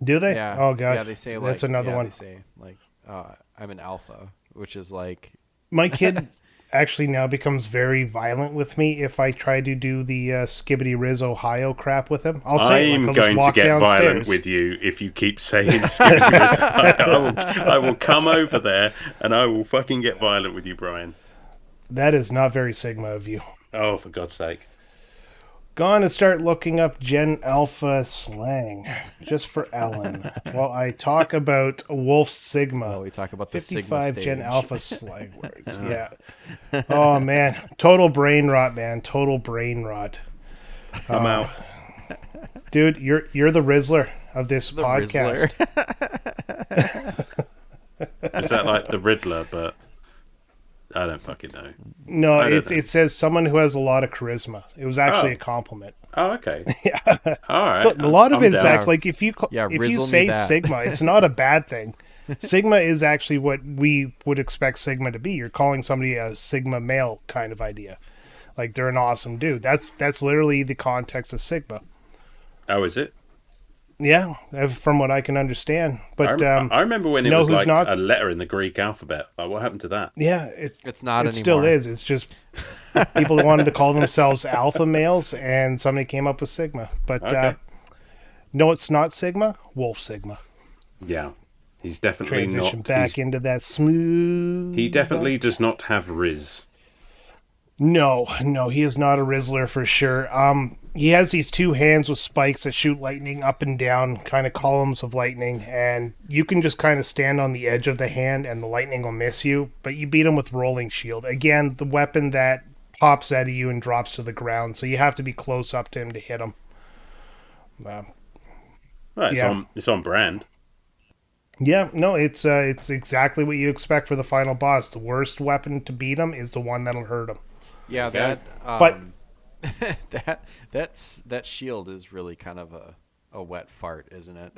Do they? Yeah. Oh god. Yeah, they say like. That's another one. They say like, I'm an alpha, which is like. My kid actually now becomes very violent with me if I try to do the Skibbity Riz Ohio crap with him. I'll say I'm I'll going just to get downstairs. violent with you if you keep saying Skibbity Riz Ohio. I will come over there and I will fucking get violent with you, Brian. That is not very Sigma of you. Oh, for God's sake. Gone and start looking up Gen Alpha slang just for Ellen while I talk about Wolf Sigma. Oh, we talk about the 55 Sigma Gen stage. Alpha slang words. Yeah. Oh man, total brain rot, man. Total brain rot. I'm out. Dude, you're the Rizzler of this The podcast. Is that like the Riddler, but I don't fucking know. No, I don't know. it says someone who has a lot of charisma. It was actually a compliment. Oh, okay. Yeah. All right. So a lot of I'm it's down. actually like if you rizzle me say that. Sigma, it's not a bad thing. Sigma is actually what we would expect Sigma to be. You're calling somebody a Sigma male kind of idea. Like they're an awesome dude. That's literally the context of Sigma. Oh, is it? Yeah, from what I can understand. But I remember when it know was who's like not- a letter in the Greek alphabet. Like, what happened to that? yeah, It's not it anymore. still is. It's just people wanted to call themselves alpha males, and somebody came up with Sigma. But Okay. no, it's not Sigma. Wolf Sigma. Yeah. He's definitely Transition not. back into that smooth. He definitely does not have Riz. No, he is not a Rizzler for sure. He has these two hands with spikes that shoot lightning up and down, kind of columns of lightning, and you can just kind of stand on the edge of the hand and the lightning will miss you, but you beat him with Rolling Shield. Again, the weapon that pops out of you and drops to the ground, so you have to be close up to him to hit him. Well, it's Yeah. on brand. Yeah, no, it's exactly what you expect for the final boss. The worst weapon to beat him is the one that'll hurt him. Yeah, Okay. But that shield is really kind of a wet fart, isn't it?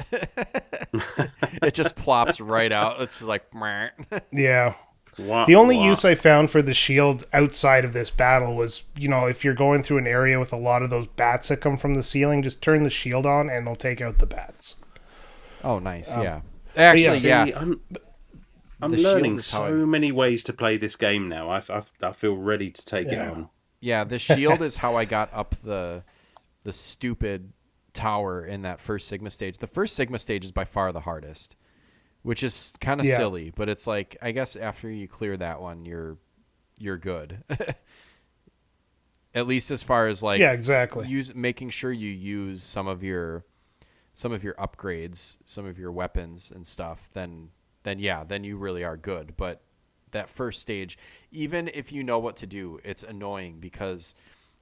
It just plops right out. It's just like, meh. yeah. Wah, The only wah. use I found for the shield outside of this battle was, if you're going through an area with a lot of those bats that come from the ceiling, just turn the shield on and it'll take out the bats. Oh, nice. Yeah. Actually, See, yeah. I'm The shield learning is how so many ways to play this game now. I feel ready to take it on. Yeah, the shield is how I got up the stupid tower in that first Sigma stage. The first Sigma stage is by far the hardest, which is kind of silly, but it's like, I guess after you clear that one, you're good. At least as far as like Yeah, exactly. making sure you use some of your upgrades, some of your weapons and stuff, then you really are good. But that first stage, even if you know what to do, it's annoying because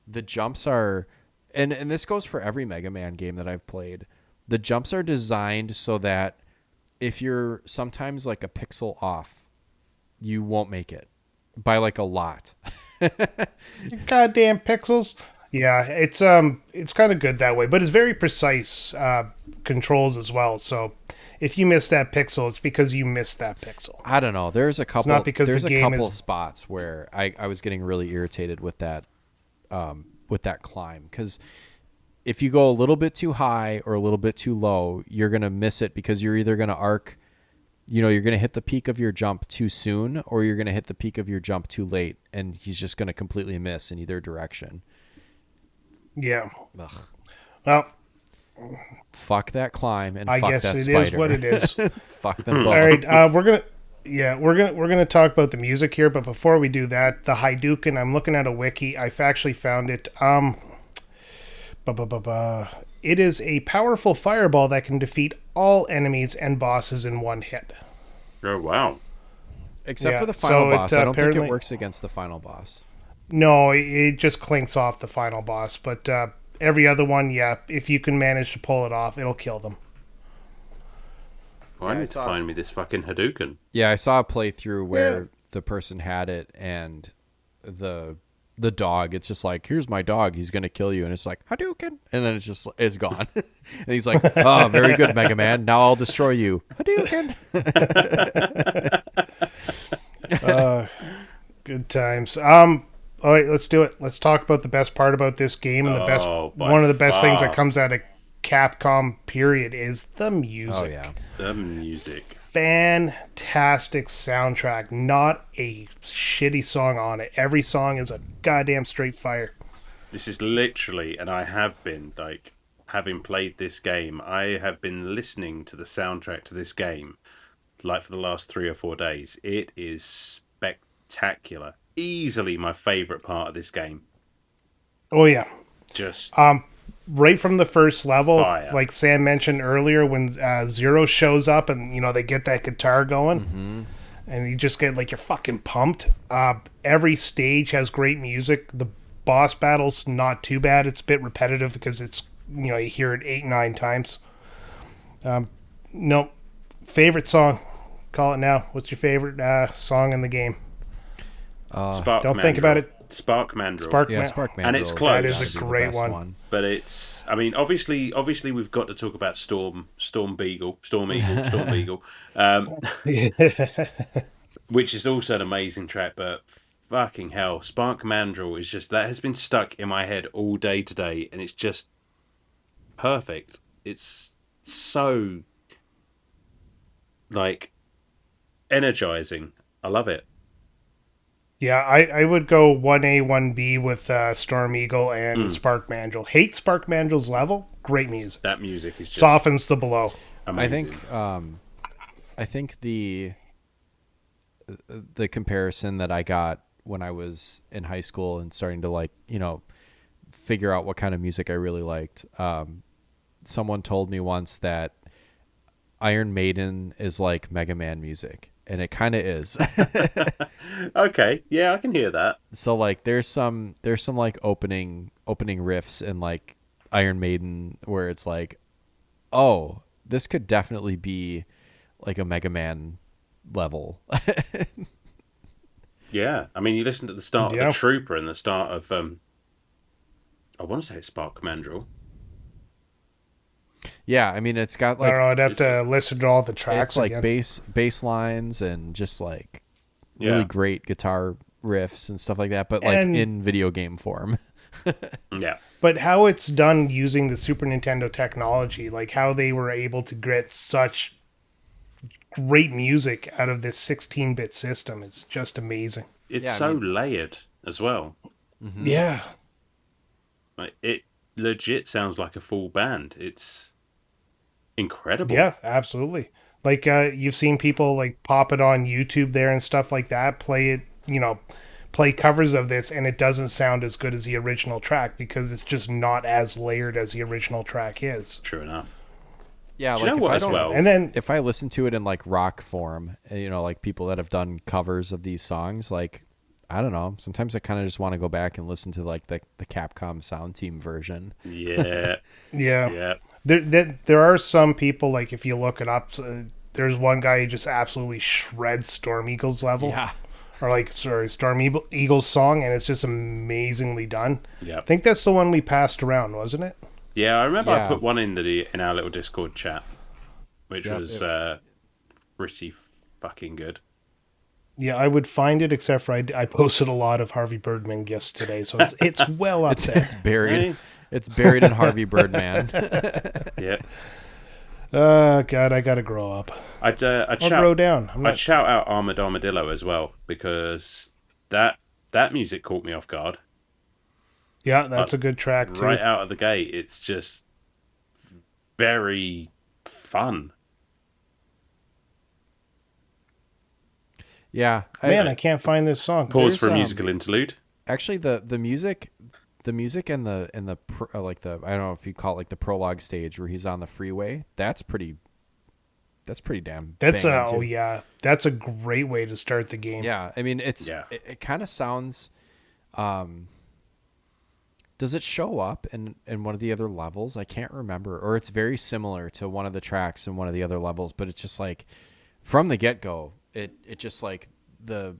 the jumps are, and this goes for every Mega Man game that I've played. The jumps are designed so that if you're sometimes like a pixel off, you won't make it by like a lot. Goddamn pixels. Yeah, it's kind of good that way, but it's very precise controls as well. So if you miss that pixel, it's because you missed that pixel. I don't know. There's a couple. not because there's the a game couple is- spots where I was getting really irritated with that climb, because if you go a little bit too high or a little bit too low, you're gonna miss it because you're either gonna arc. You're going to hit the peak of your jump too soon, or you're going to hit the peak of your jump too late, and he's just going to completely miss in either direction. Yeah. Ugh. Well, Fuck that climb and I fuck guess that it spider. is what it is. Fuck them both. All right, we're gonna talk about the music here, but before we do that, the Hadouken. I'm looking at a wiki. I've actually found it. It is a powerful fireball that can defeat all enemies and bosses in one hit. Oh, wow. Except Yeah, for the final so it, boss. I don't think apparently- it works against the final boss. No, it just clinks off the final boss, but every other one, yeah, if you can manage to pull it off, it'll kill them. Well, I Yeah, I need to saw- find me this fucking Hadouken. Yeah, I saw a playthrough where the person had it, and the dog, it's just like, here's my dog, he's gonna kill you, and it's like Hadouken, and then it's gone. And he's like, oh, very good, Mega Man, now I'll destroy you, Hadouken. Good times. All right, let's do it. Let's talk about the best part about this game, and By one of the best things far. that comes out of Capcom period is the music. Oh yeah, The music. Fantastic soundtrack. Not a shitty song on it. Every song is a goddamn straight fire. This is literally, and I have been, like, having played this game, I have been listening to the soundtrack to this game, like, for the last 3 or 4 days. It is spectacular. Easily my favourite part of this game. Oh yeah. Just, Right from the first level, Fire. like Sam mentioned earlier, when Zero shows up and they get that guitar going, and you just get like you're fucking pumped. Every stage has great music. The boss battle's not too bad. It's a bit repetitive because it's you hear it 8-9 times. No, favorite song. Call it now. What's your favorite song in the game? Spark Don't think about it. Spark Mandrill. Spark. yeah, Man- Spark Man. And it's Girls close. That is gotta a be the great best one. But it's, I mean, obviously we've got to talk about Storm Beagle, Storm Beagle, which is also an amazing track, but fucking hell, Spark Mandrill is just, that has been stuck in my head all day today, and it's just perfect. It's so, like, energizing. I love it. Yeah, I would go 1A, 1B with Storm Eagle and Spark Mandrill. Hate Spark Mandrill's level. Great music. That music is just Softens the blow. amazing. I think the comparison that I got when I was in high school and starting to figure out what kind of music I really liked. Someone told me once that Iron Maiden is like Mega Man music, and it kind of is. Okay, yeah, I can hear that. So like there's some like opening riffs in like Iron Maiden where it's like, oh, this could definitely be like a Mega Man level. Yeah, I mean, you listen to the start of Yeah. the Trooper and the start of I want to say it's Spark Mandrill. Yeah, I mean it's got I don't know. like I'd have to listen to all the tracks it's like again. bass lines and just like really Yeah. great guitar riffs and stuff like that, but like And- in video game form. Yeah, But how it's done using the Super Nintendo technology, like how they were able to get such great music out of this 16-bit system, is just amazing. it's Yeah, I so layered as well. Yeah. Like, it legit sounds like a full band. It's incredible. Yeah, absolutely. Like you've seen people like pop it on YouTube there and stuff like that, play it, play covers of this and it doesn't sound as good as the original track because it's just not as layered as the original track is. True enough. Yeah, Do you like know if what I as don't, well? And then if I listen to it in like rock form, you know, like people that have done covers of these songs, like I don't know, sometimes I kind of just want to go back and listen to like the Capcom sound team version. Yeah. yeah, Yeah. there are some people, like if you look it up, there's one guy who just absolutely shreds Storm Eagles level. Yeah. Or like, sorry, Storm Eagles song, and it's just amazingly done. Yeah. I think that's the one we passed around, wasn't it? Yeah, I remember Yeah. I put one in our little Discord chat, which Yep, was pretty fucking good. Yeah, I would find it, except for I posted a lot of Harvey Birdman gifts today, so it's well up there. It's buried. Hey. It's buried in Harvey Birdman. Yeah. God, I gotta grow up. I'd Grow down. I'm I'd not. shout out Armored Armadillo as well, because that music caught me off guard. Yeah, that's a good track too. Right out of the gate, it's just very fun. Yeah. Man, I can't find this song. Pause for a There's, musical interlude. Actually, the music and the like the, I don't know if you call it like the prologue stage where he's on the freeway. That's pretty damn. That's banging, too. yeah, that's a great way to start the game. Yeah, I mean it kind of sounds. Does it show up in one of the other levels? I can't remember, or it's very similar to one of the tracks in one of the other levels, but it's just like from the get go, it just like the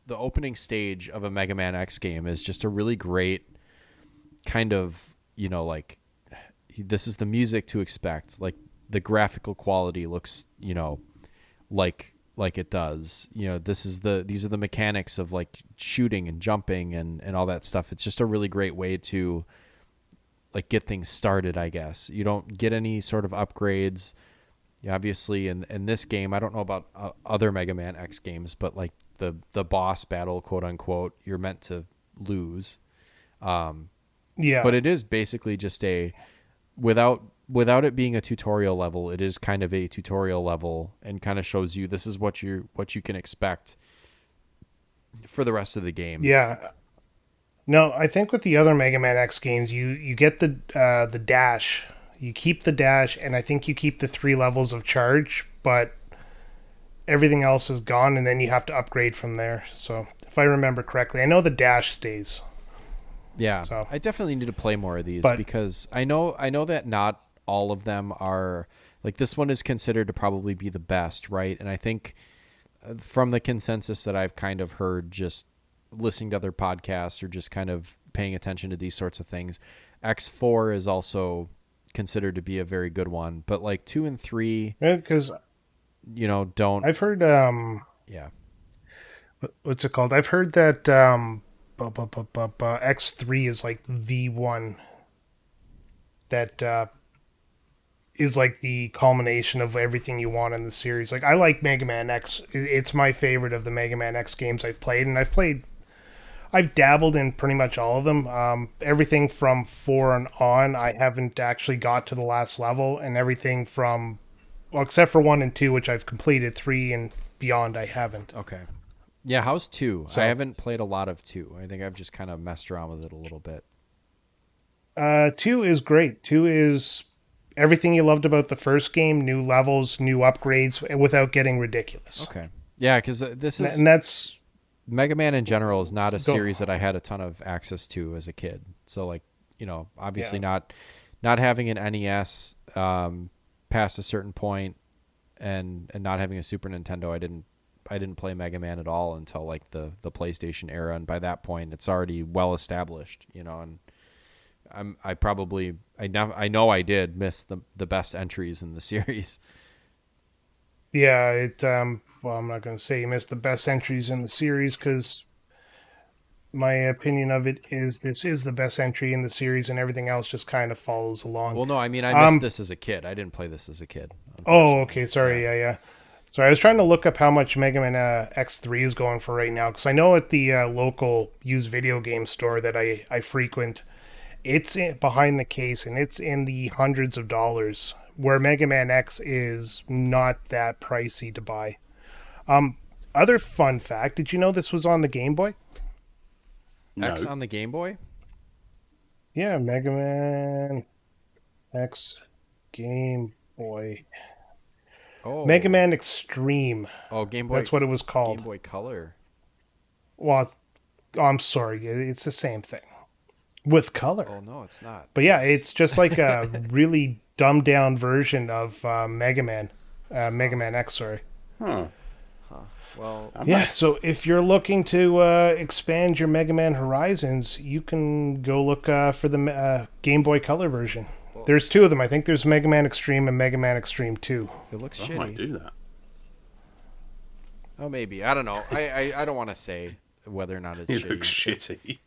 opening stage of a Mega Man X game is just a really great kind of, you know, like this is the music to expect. Like the graphical quality looks, you know, like it does. You know, these are the mechanics of like shooting and jumping and all that stuff. It's just a really great way to like get things started, I guess. You don't get any sort of upgrades. Obviously, in this game, I don't know about other Mega Man X games, but like the boss battle, quote unquote, you're meant to lose. Yeah, But it is basically just without it being a tutorial level, it is kind of a tutorial level and kind of shows you this is what you can expect for the rest of the game. yeah. No, I think with the other Mega Man X games, you get the dash. You keep the dash, and I think you keep the 3 levels of charge, but everything else is gone, and then you have to upgrade from there. So, if I remember correctly, I know the dash stays. Yeah, So- I definitely need to play more of these But- because I know that not all of them are like this one is considered to probably be the best, right? And I think from the consensus that I've kind of heard just listening to other podcasts or just kind of paying attention to these sorts of things, X4 is also considered to be a very good one, but like 2 and 3, Because you know, don't. I've heard, Yeah. what's it called? I've heard that X3 is like the one that is like the culmination of everything you want in the series. Like, I like Mega Man X. It's my favorite of the Mega Man X games I've played, and I've dabbled in pretty much all of them. Everything from 4 and on, I haven't actually got to the last level, and everything from, well, except for 1 and 2, which I've completed, 3 and beyond, I haven't. Okay. Yeah, how's 2? So- I haven't played a lot of 2. I think I've just kind of messed around with it a little bit. 2 is great. 2 is everything you loved about the first game, new levels, new upgrades, without getting ridiculous. Okay. Yeah, because this is And that's, Mega Man in general is not a Go. series that I had a ton of access to as a kid. So like, you know, obviously not having an NES past a certain point and not having a Super Nintendo, I didn't play Mega Man at all until like the PlayStation era, and by that point it's already well established, you know, and I know I did miss the best entries in the series. yeah, well, I'm not going to say you missed the best entries in the series, because my opinion of it is this is the best entry in the series, and everything else just kind of follows along. Well, no, I mean I missed this as a kid. I didn't play this as a kid. Oh, okay. Sorry. Yeah. Sorry, I was trying to look up how much Mega Man X3 is going for right now, because I know at the local used video game store that I frequent, it's behind the case, and it's in the hundreds of dollars, where Mega Man X is not that pricey to buy. Other fun fact, did you know this was on the Game Boy? No. X on the Game Boy? Yeah, Mega Man X Game Boy. Oh. Mega Man Extreme. Oh, Game Boy. That's what it was called. Game Boy Color. Well, I'm sorry. It's the same thing with color. Oh, no, it's not. But yeah, it's just like a really dumbed down version of Mega Man. Mega Man X, sorry. Huh. Well, Yeah, so if you're looking to expand your Mega Man horizons, you can go look for the Game Boy Color version. There's two of them. I think there's Mega Man Extreme and Mega Man Extreme 2. it looks I shitty. might do that. Oh, maybe. I don't know. I don't want to say whether or not it's It shitty. looks shitty.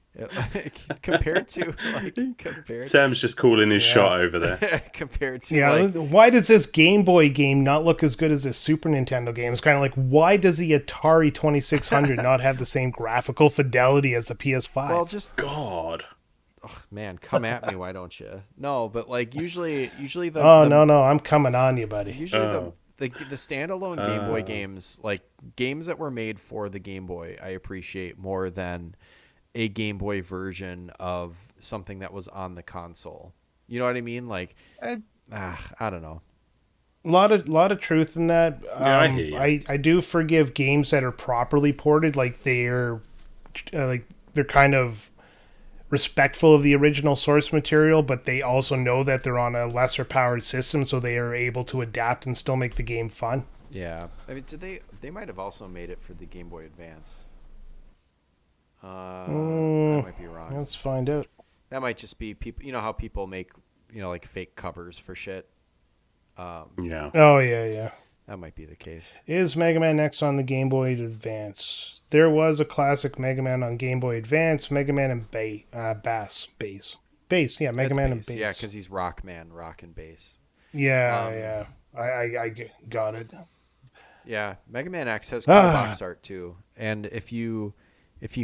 compared to Sam's just calling his shot over there. compared to Yeah, why does this Game Boy game not look as good as this Super Nintendo game? It's kind of like, why does the Atari 2600 not have the same graphical fidelity as the PS5? well, just God. oh, man, come at me, why don't you? No, but like usually the no, I'm coming on you, buddy. usually Oh. the standalone Game Boy games, like games that were made for the Game Boy, I appreciate more than a Game Boy version of something that was on the console. You know what I mean? Like, I don't know. A lot of truth in that. Yeah, I hear you. I do forgive games that are properly ported, like they're kind of respectful of the original source material, but they also know that they're on a lesser powered system, so they are able to adapt and still make the game fun. Yeah, I mean, they might have also made it for the Game Boy Advance. I might be wrong. Let's find out. That might just be people. You know how people make, like fake covers for shit. Yeah. Oh yeah. That might be the case. Is Mega Man X on the Game Boy Advance? There was a classic Mega Man on Game Boy Advance, Mega Man and Bass. Yeah, Mega That's Man bass. and Bass. Yeah, because he's rock and bass. Yeah. I got it. Yeah, Mega Man X has color box art too, and if you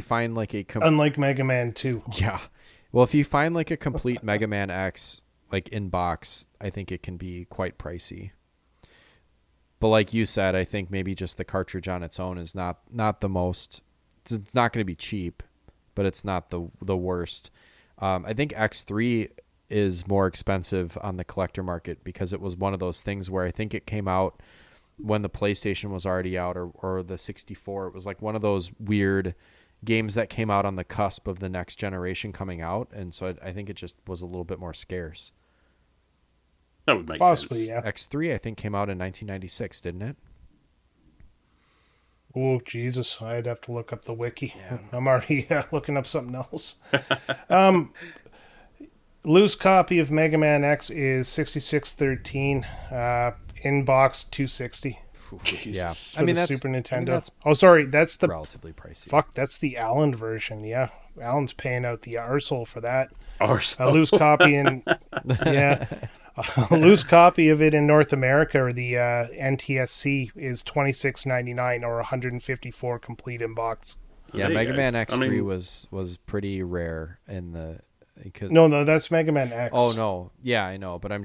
find like a Unlike Mega Man 2. yeah, well, if you find like a complete Mega Man X like in box, I think it can be quite pricey. But like you said, I think maybe just the cartridge on its own is not the most. It's not going to be cheap, but it's not the worst. I think X3 is more expensive on the collector market because it was one of those things where I think it came out when the PlayStation was already out or the 64. It was like one of those weird games that came out on the cusp of the next generation coming out, and so I think it just was a little bit more scarce. That would make Possibly, sense. yeah. X3 I think came out in 1996, didn't it? Oh, Jesus. I'd have to look up the wiki. Yeah. I'm already looking up something else. Loose copy of Mega Man X is 6613. Inbox 260. Jesus. For the Super Nintendo. that's sorry. That's the... relatively pricey. Fuck, that's the Allen version. Yeah. Allen's paying out the arsehole for that. Arsehole. A loose copy in... yeah. A loose copy of it in North America, or the NTSC, is $26.99 or $154 complete in box. Yeah, There you Mega go. Man X3 I mean- was pretty rare in the because No, that's Mega Man X. Oh no, yeah, I know, but I'm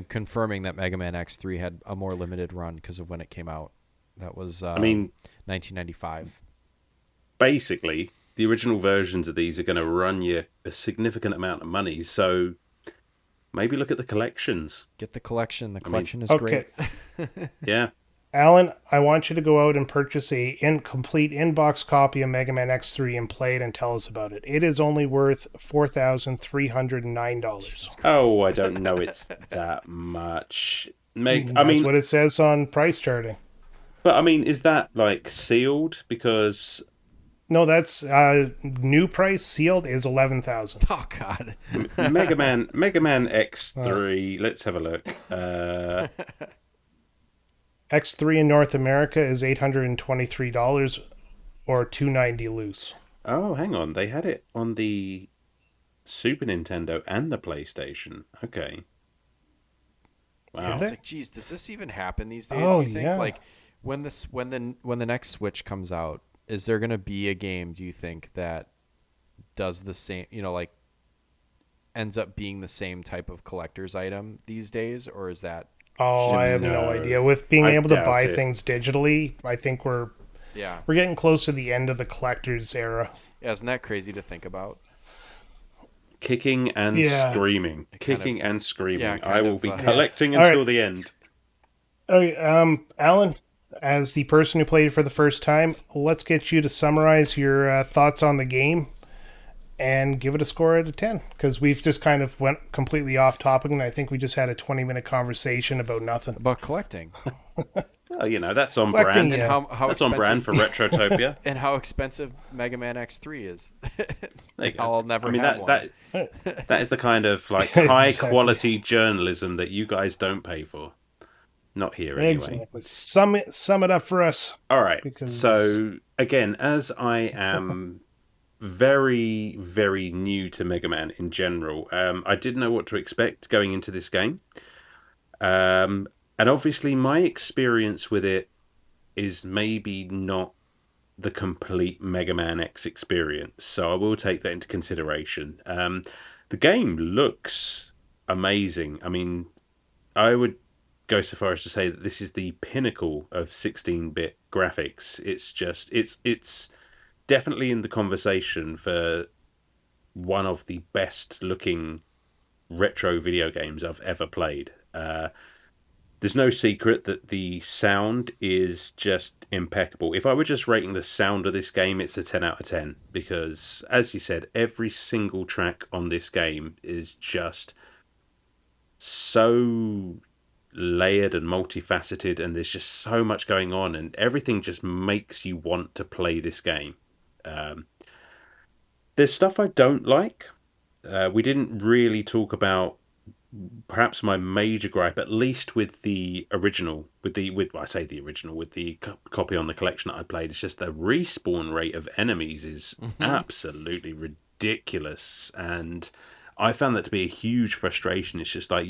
confirming that Mega Man X3 had a more limited run because of when it came out. That was 1995. Basically, the original versions of these are going to run you a significant amount of money, so maybe look at the collections. Get the collection. The collection is Okay. great. Yeah. Alan, I want you to go out and purchase a complete inbox copy of Mega Man X3 and play it and tell us about it. It is only worth $4,309. Oh, I don't know it's that much. That's what it says on price charting. But I mean, is that like sealed? Because No, that's new price sealed is $11,000. Oh God. Mega Man X3. Let's have a look. X3 in North America is $823 or $290 loose. Oh, hang on. They had it on the Super Nintendo and the PlayStation. Okay. Wow. It's like, geez, does this even happen these days? Oh, Do you think yeah. like when the next Switch comes out, is there going to be a game? Do you think that does the same? Like ends up being the same type of collector's item these days, or is that? Oh, I have no idea. With being I able to doubt buy it. things digitally, I think we're getting close to the end of the collector's era. Isn't that crazy to think about? Kicking and Yeah. screaming. Kind of- Kicking and screaming. yeah, I kind will of, be yeah. collecting All until right. the end. Okay, Alan, as the person who played it for the first time, let's get you to summarize your thoughts on the game and give it a score out of 10. Because we've just kind of went completely off topic, and I think we just had a 20-minute conversation about nothing. About collecting. Well, that's on Collecting, brand. yeah. How That's on brand for Retrotopia. And how expensive Mega Man X3 is. There you go. I'll never I mean, have one. that is the kind of Exactly. high quality journalism that you guys don't pay for. Not here anyway. Exactly. Sum it up for us. All right. Because- So again, as I am very, very new to Mega Man in general, I didn't know what to expect going into this game. And obviously my experience with it is maybe not the complete Mega Man X experience, so I will take that into consideration. The game looks amazing. I mean, I would go so far as to say that this is the pinnacle of 16-bit graphics. It's definitely in the conversation for one of the best looking retro video games I've ever played. There's no secret that the sound is just impeccable. If I were just rating the sound of this game, it's a 10 out of 10. Because, as you said, every single track on this game is just so layered and multifaceted, and there's just so much going on, and everything just makes you want to play this game. There's stuff I don't like. We didn't really talk about perhaps my major gripe, at least with the original, with I say the original, with the copy on the collection that I played, it's just the respawn rate of enemies is absolutely ridiculous, and I found that to be a huge frustration. It's just like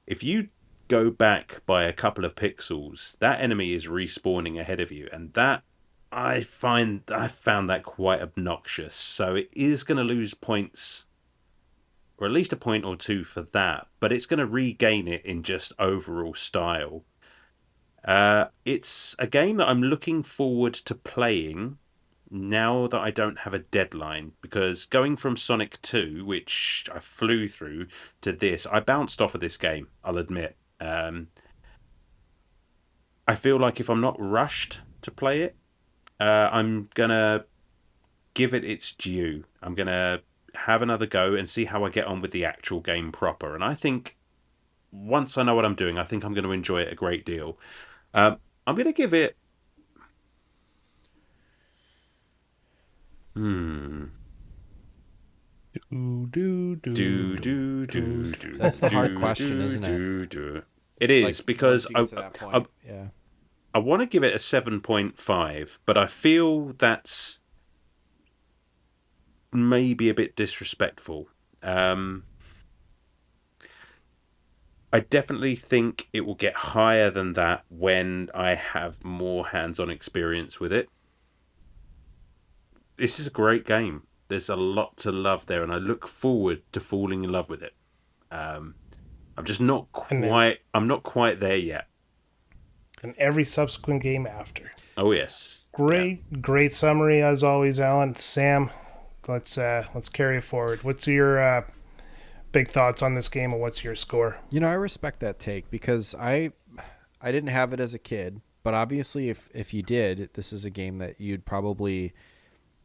if you go back by a couple of pixels, that enemy is respawning ahead of you, and that I found that quite obnoxious. So it is going to lose points, or at least a point or two for that, but it's going to regain it in just overall style. It's a game that I'm looking forward to playing now that I don't have a deadline, because going from Sonic 2, which I flew through, to this, I bounced off of this game, I'll admit. I feel like if I'm not rushed to play it, I'm going to give it its due. I'm going to have another go and see how I get on with the actual game proper. And I think once I know what I'm doing, I think I'm going to enjoy it a great deal. I'm going to give it... That's the hard question, isn't it? It is, because once you get to that point, yeah. I want to give it a 7.5, but I feel that's maybe a bit disrespectful. I definitely think it will get higher than that when I have more hands-on experience with it. This is a great game. There's a lot to love there, and I look forward to falling in love with it. I'm just not quite. I'm not quite there yet. And every subsequent game after. Oh yes. Great summary as always, Alan. Sam, let's carry it forward. What's your big thoughts on this game, and what's your score? I respect that take, because I didn't have it as a kid, but obviously if you did, this is a game that you'd probably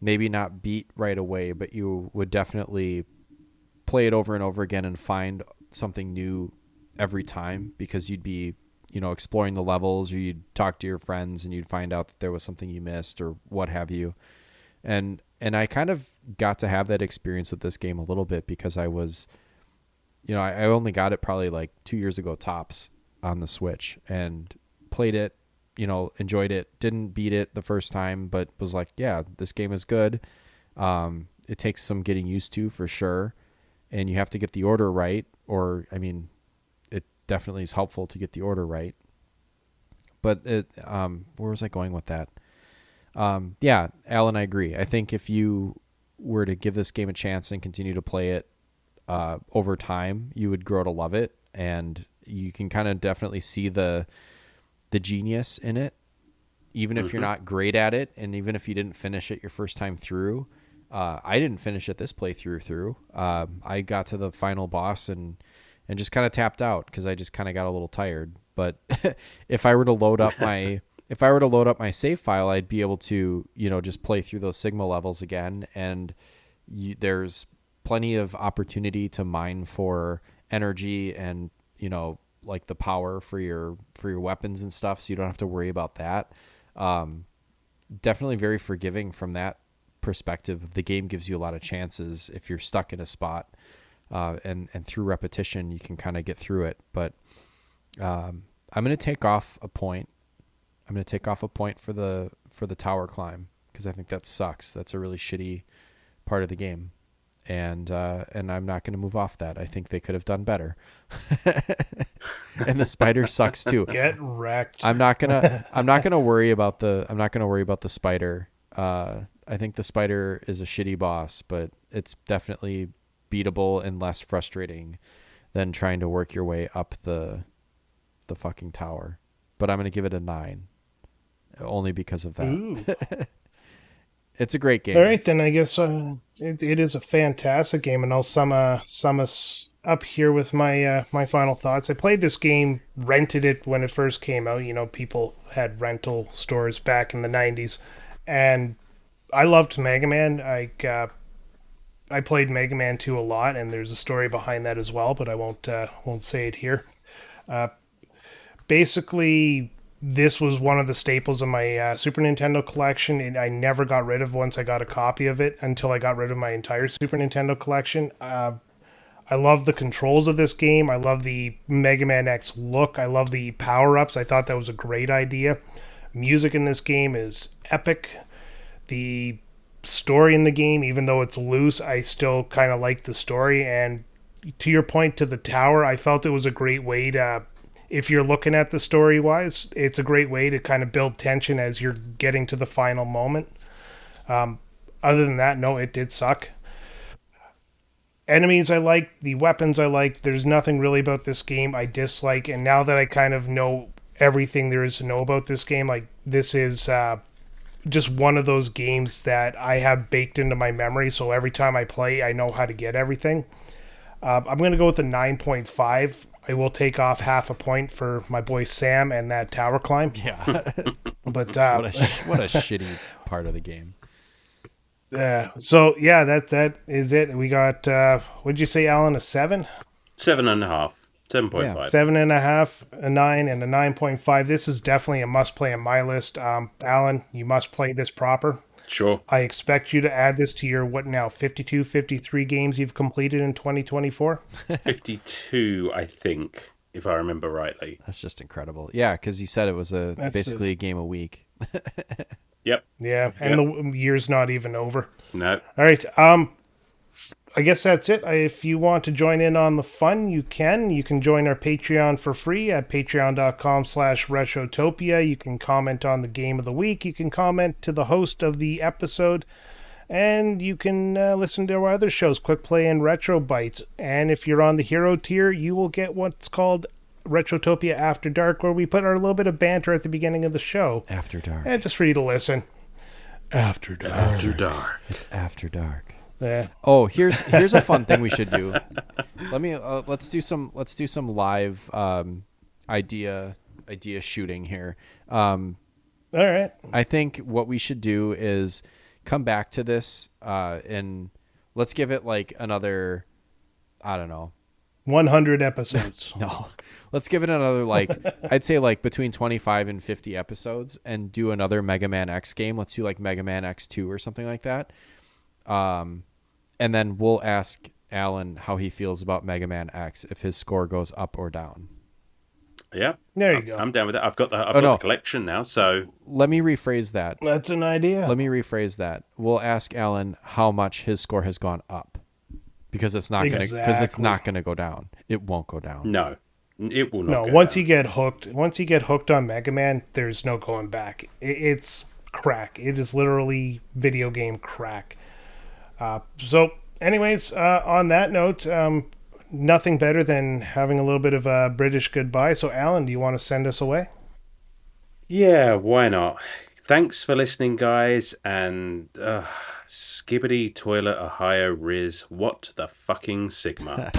maybe not beat right away, but you would definitely play it over and over again and find something new every time, because you'd be exploring the levels, or you'd talk to your friends and you'd find out that there was something you missed or what have you. And I kind of got to have that experience with this game a little bit, because I was, I only got it probably like 2 years ago tops on the Switch, and played it, enjoyed it, didn't beat it the first time, but was like, yeah, this game is good. It takes some getting used to for sure. And you have to get the order right, or, it definitely is helpful to get the order right. But where was I going with that? Yeah, Alan, I agree. I think if you were to give this game a chance and continue to play it over time, you would grow to love it, and you can kind of definitely see the genius in it, even if you're not great at it, and even if you didn't finish it your first time through, I didn't finish it this playthrough through. I got to the final boss and just kind of tapped out because I just kind of got a little tired. But if I were to load up my save file, I'd be able to, just play through those Sigma levels again. And there's plenty of opportunity to mine for energy and, like the power for your weapons and stuff. So you don't have to worry about that. Definitely very forgiving from that perspective. The game gives you a lot of chances if you're stuck in a spot, and through repetition, you can kind of get through it. But, I'm going to take off a point. I'm going to take off a point for the tower climb because I think that sucks. That's a really shitty part of the game, and I'm not going to move off that. I think they could have done better. And the spider sucks too. Get wrecked. I'm not gonna worry about the spider. I think the spider is a shitty boss, but it's definitely beatable and less frustrating than trying to work your way up the fucking tower. But I'm gonna give it a 9, only because of that. Ooh. It's a great game. All right, then I guess it is a fantastic game, and I'll sum us up here with my my final thoughts. I played this game, rented it when it first came out. People had rental stores back in the 90s, and I loved Mega Man. I played Mega Man 2 a lot, and there's a story behind that as well, but I won't say it here. Basically, this was one of the staples of my Super Nintendo collection, and I never got rid of once I got a copy of it until I got rid of my entire Super Nintendo collection. I love the controls of this game. I love the Mega Man X look. I love the power-ups. I thought that was a great idea. Music in this game is epic. The story in the game, even though it's loose, I still kind of like the story. And to your point to the tower, I felt it was a great way to... If you're looking at the story-wise, it's a great way to kind of build tension as you're getting to the final moment. Other than that, no, it did suck. Enemies I like, the weapons I like. There's nothing really about this game I dislike. And now that I kind of know everything there is to know about this game, like this is just one of those games that I have baked into my memory. So every time I play, I know how to get everything. I'm going to go with a 9.5. I will take off half a point for my boy Sam and that tower climb. Yeah. But what a shitty part of the game. So yeah, that is it. We got what'd you say, Alan? A 7? 7.5. 7.5. Yeah. 7.5, a 9, and a 9.5. This is definitely a must play on my list. Alan, you must play this proper. Sure. I expect you to add this to your, 52, 53 games you've completed in 2024? 52, I think, if I remember rightly. That's just incredible. Yeah, because you said it was basically a game a week. Yep. Yeah, and the year's not even over. No. All right. I guess that's it. If you want to join in on the fun, you can. You can join our Patreon for free at patreon.com/Retrotopia. You can comment on the game of the week. You can comment to the host of the episode. And you can listen to our other shows, Quick Play and Retro Bites. And if you're on the Hero tier, you will get what's called Retrotopia After Dark, where we put our little bit of banter at the beginning of the show. After Dark. And just for you to listen. After Dark. After Dark. It's After Dark. Yeah. Oh, here's a fun thing we should do. Let's do some live idea shooting here. All right. I think what we should do is come back to this and let's give it like another, I don't know, 100 episodes. No, let's give it another, like, I'd say like between 25 and 50 episodes and do another Mega Man X game. Let's do like Mega Man X2 or something like that. And then we'll ask Alan how he feels about Mega Man X, if his score goes up or down. Yeah. There you go. I'm down with that. I've got the collection now, so... Let me rephrase that. That's an idea. Let me rephrase that. We'll ask Alan how much his score has gone up. Because it's not gonna go down. It won't go down. No. It will not No, go once down. you get hooked on Mega Man, there's no going back. It's crack. It is literally video game crack. So, anyways, on that note, nothing better than having a little bit of a British goodbye. So, Alan, do you want to send us away? Yeah, why not? thanks for listening, guys, and skibbity toilet Ohio Riz, what the fucking Sigma.